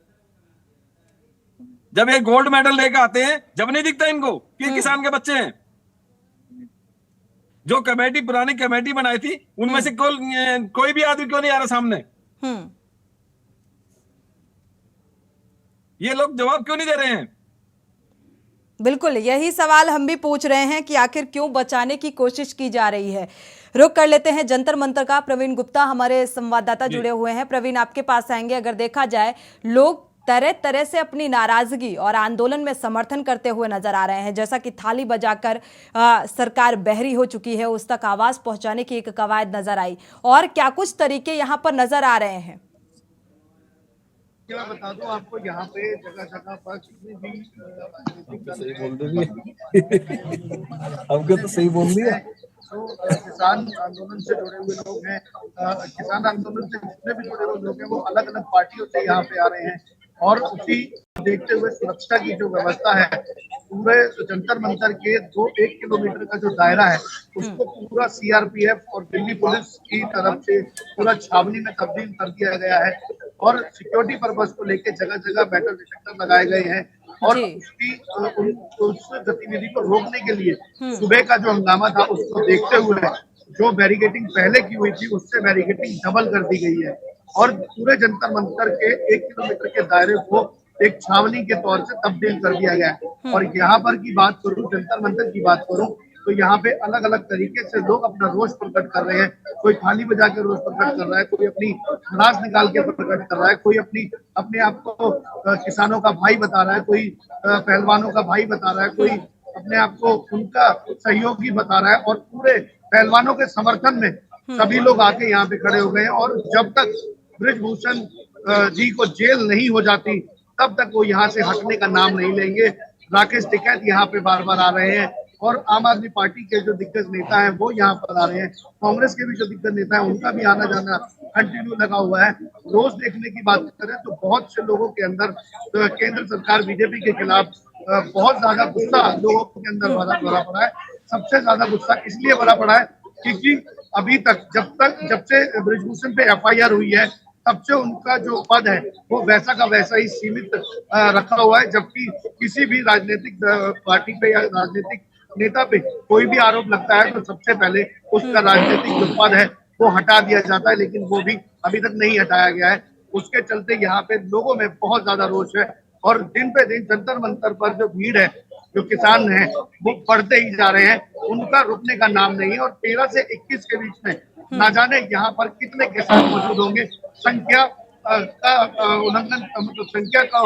जब ये गोल्ड मेडल लेकर आते हैं, जब नहीं दिखता इनको कि किसान के बच्चे हैं। जो कमेटी, पुरानी कमेटी बनाई थी, उनमें से कोई भी आदमी क्यों नहीं आ रहा सामने? ये लोग जवाब क्यों नहीं दे रहे हैं? बिल्कुल, यही सवाल हम भी पूछ रहे हैं कि आखिर क्यों बचाने की कोशिश की जा रही है। रुक कर लेते हैं जंतर मंतर का। प्रवीण गुप्ता हमारे संवाददाता जुड़े हुए हैं। प्रवीण, आपके पास आएंगे। अगर देखा जाए, लोग तरह तरह से अपनी नाराजगी और आंदोलन में समर्थन करते हुए नजर आ रहे हैं। जैसा कि थाली बजाकर सरकार बहरी हो चुकी है, उस तक आवाज पहुंचाने की एक कवायद नजर आई, और क्या कुछ तरीके यहां पर नजर आ रहे हैं? क्या बता दूं आपको, यहाँ पे जगह जगह पर सही बोल दिया। तो किसान आंदोलन से जुड़े हुए लोग हैं, किसान आंदोलन से जितने भी जुड़े हुए लोग हैं वो अलग अलग पार्टियों से यहाँ पे आ रहे हैं, और उसी देखते हुए सुरक्षा की जो व्यवस्था है पूरे जंतर मंतर के 1 किलोमीटर का जो दायरा है उसको पूरा सीआरपीएफ और दिल्ली पुलिस की तरफ से पूरा छावनी में तब्दील कर दिया गया है, और सिक्योरिटी पर्पस को लेके जगह जगह मेटल डिटेक्टर लगाए गए हैं, और उस गतिविधि को रोकने के लिए सुबह का जो हंगामा था उसको देखते हुए जो बैरिकेडिंग पहले की हुई थी उससे बैरिकेडिंग डबल कर दी गई है, और पूरे जंतर मंतर के 1 किलोमीटर के दायरे को एक छावनी के तौर से तब्दील कर दिया गया है। और यहाँ पर की बात करूं, जंतर मंतर की बात करूं, तो यहाँ पे अलग अलग तरीके से लोग अपना रोष प्रकट कर रहे हैं। कोई थाली बजा के रोष प्रकट कर रहा है, कोई अपनी खलास निकाल के प्रकट कर रहा है, कोई अपने आप को किसानों का भाई बता रहा है, कोई पहलवानों का भाई बता रहा है, कोई अपने आप को उनका सहयोगी बता रहा है, और पूरे पहलवानों के समर्थन में सभी लोग आके यहाँ पे खड़े हो गए हैं। और जब तक ब्रजभूषण जी को जेल नहीं हो जाती तब तक वो यहाँ से हटने का नाम नहीं लेंगे। राकेश टिकैत यहाँ पे बार बार आ रहे हैं, और आम आदमी पार्टी के जो दिग्गज नेता हैं वो यहाँ पर आ रहे हैं, कांग्रेस के भी जो दिग्गज नेता हैं उनका भी आना जाना कंटिन्यू लगा हुआ है। रोज देखने की बात करें तो बहुत से लोगों के अंदर केंद्र सरकार बीजेपी के खिलाफ बहुत ज्यादा गुस्सा लोगों के अंदर भरा पड़ा है। सबसे ज्यादा गुस्सा इसलिए भरा पड़ा है क्योंकि अभी तक जब से ब्रजभूषण पे एफआईआर हुई है तब से उनका जो पद है वो वैसा का वैसा ही सीमित रखा हुआ है, जबकि किसी भी राजनीतिक पार्टी पे या राजनीतिक नेता पे कोई भी आरोप लगता है तो सबसे पहले उसका राजनीतिक जो पद है वो हटा दिया जाता है, लेकिन वो भी अभी तक नहीं हटाया गया है। उसके चलते यहाँ पे लोगों में बहुत ज्यादा रोष है, और दिन पे दिन जंतर मंतर पर जो भीड़ है, जो किसान हैं वो बढ़ते ही जा रहे हैं, उनका रुकने का नाम नहीं है। और 13 से 21 के बीच में ना जाने यहाँ पर कितने किसान मौजूद होंगे, संख्या का उल्लंघन, मतलब संख्या का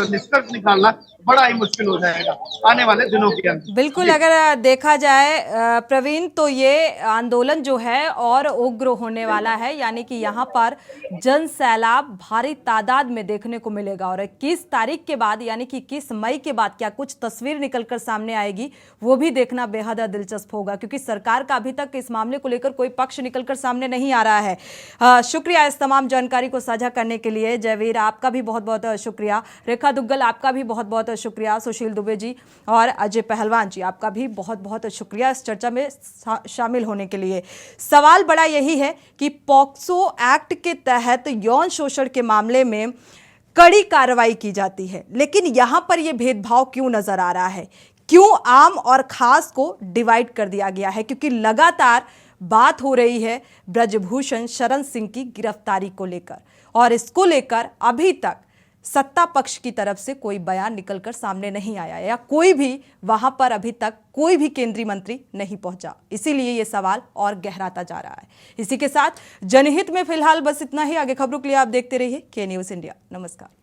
निष्कर्ष निकालना बड़ा ही मुश्किल हो जाएगा आने वाले दिनों के अंदर। बिल्कुल, अगर देखा जाए प्रवीण, तो ये आंदोलन जो है और उग्र होने वाला है, यानी कि यहाँ पर जन सैलाब भारी तादाद में देखने को मिलेगा। और 21 तारीख के बाद यानी कि 21 मई के बाद क्या कुछ तस्वीर निकलकर सामने आएगी, वो भी देखना बेहद दिलचस्प होगा, क्योंकि सरकार का अभी तक इस मामले को लेकर कोई पक्ष निकलकर सामने नहीं आ रहा है। शुक्रिया इस तमाम जानकारी को साझा करने के लिए। जयवीर, आपका भी बहुत बहुत शुक्रिया। रेखा दुग्गल, आपका भी बहुत बहुत शुक्रिया। सुशील दुबे जी और अजय पहलवान जी, आपका भी बहुत बहुत शुक्रिया इस चर्चा में शामिल होने के लिए। सवाल बड़ा यही है कि पॉक्सो एक्ट के तहत यौन शोषण के मामले में कड़ी कार्रवाई की जाती है, लेकिन यहां पर यह भेदभाव क्यों नजर आ रहा है? क्यों आम और खास को डिवाइड कर दिया गया है? क्योंकि लगातार बात हो रही है ब्रजभूषण शरण सिंह की गिरफ्तारी को लेकर, और इसको लेकर अभी तक सत्ता पक्ष की तरफ से कोई बयान निकलकर सामने नहीं आया, या कोई भी वहां पर अभी तक कोई भी केंद्रीय मंत्री नहीं पहुंचा। इसीलिए यह सवाल और गहराता जा रहा है। इसी के साथ जनहित में फिलहाल बस इतना ही। आगे खबरों के लिए आप देखते रहिए के न्यूज़ इंडिया। नमस्कार।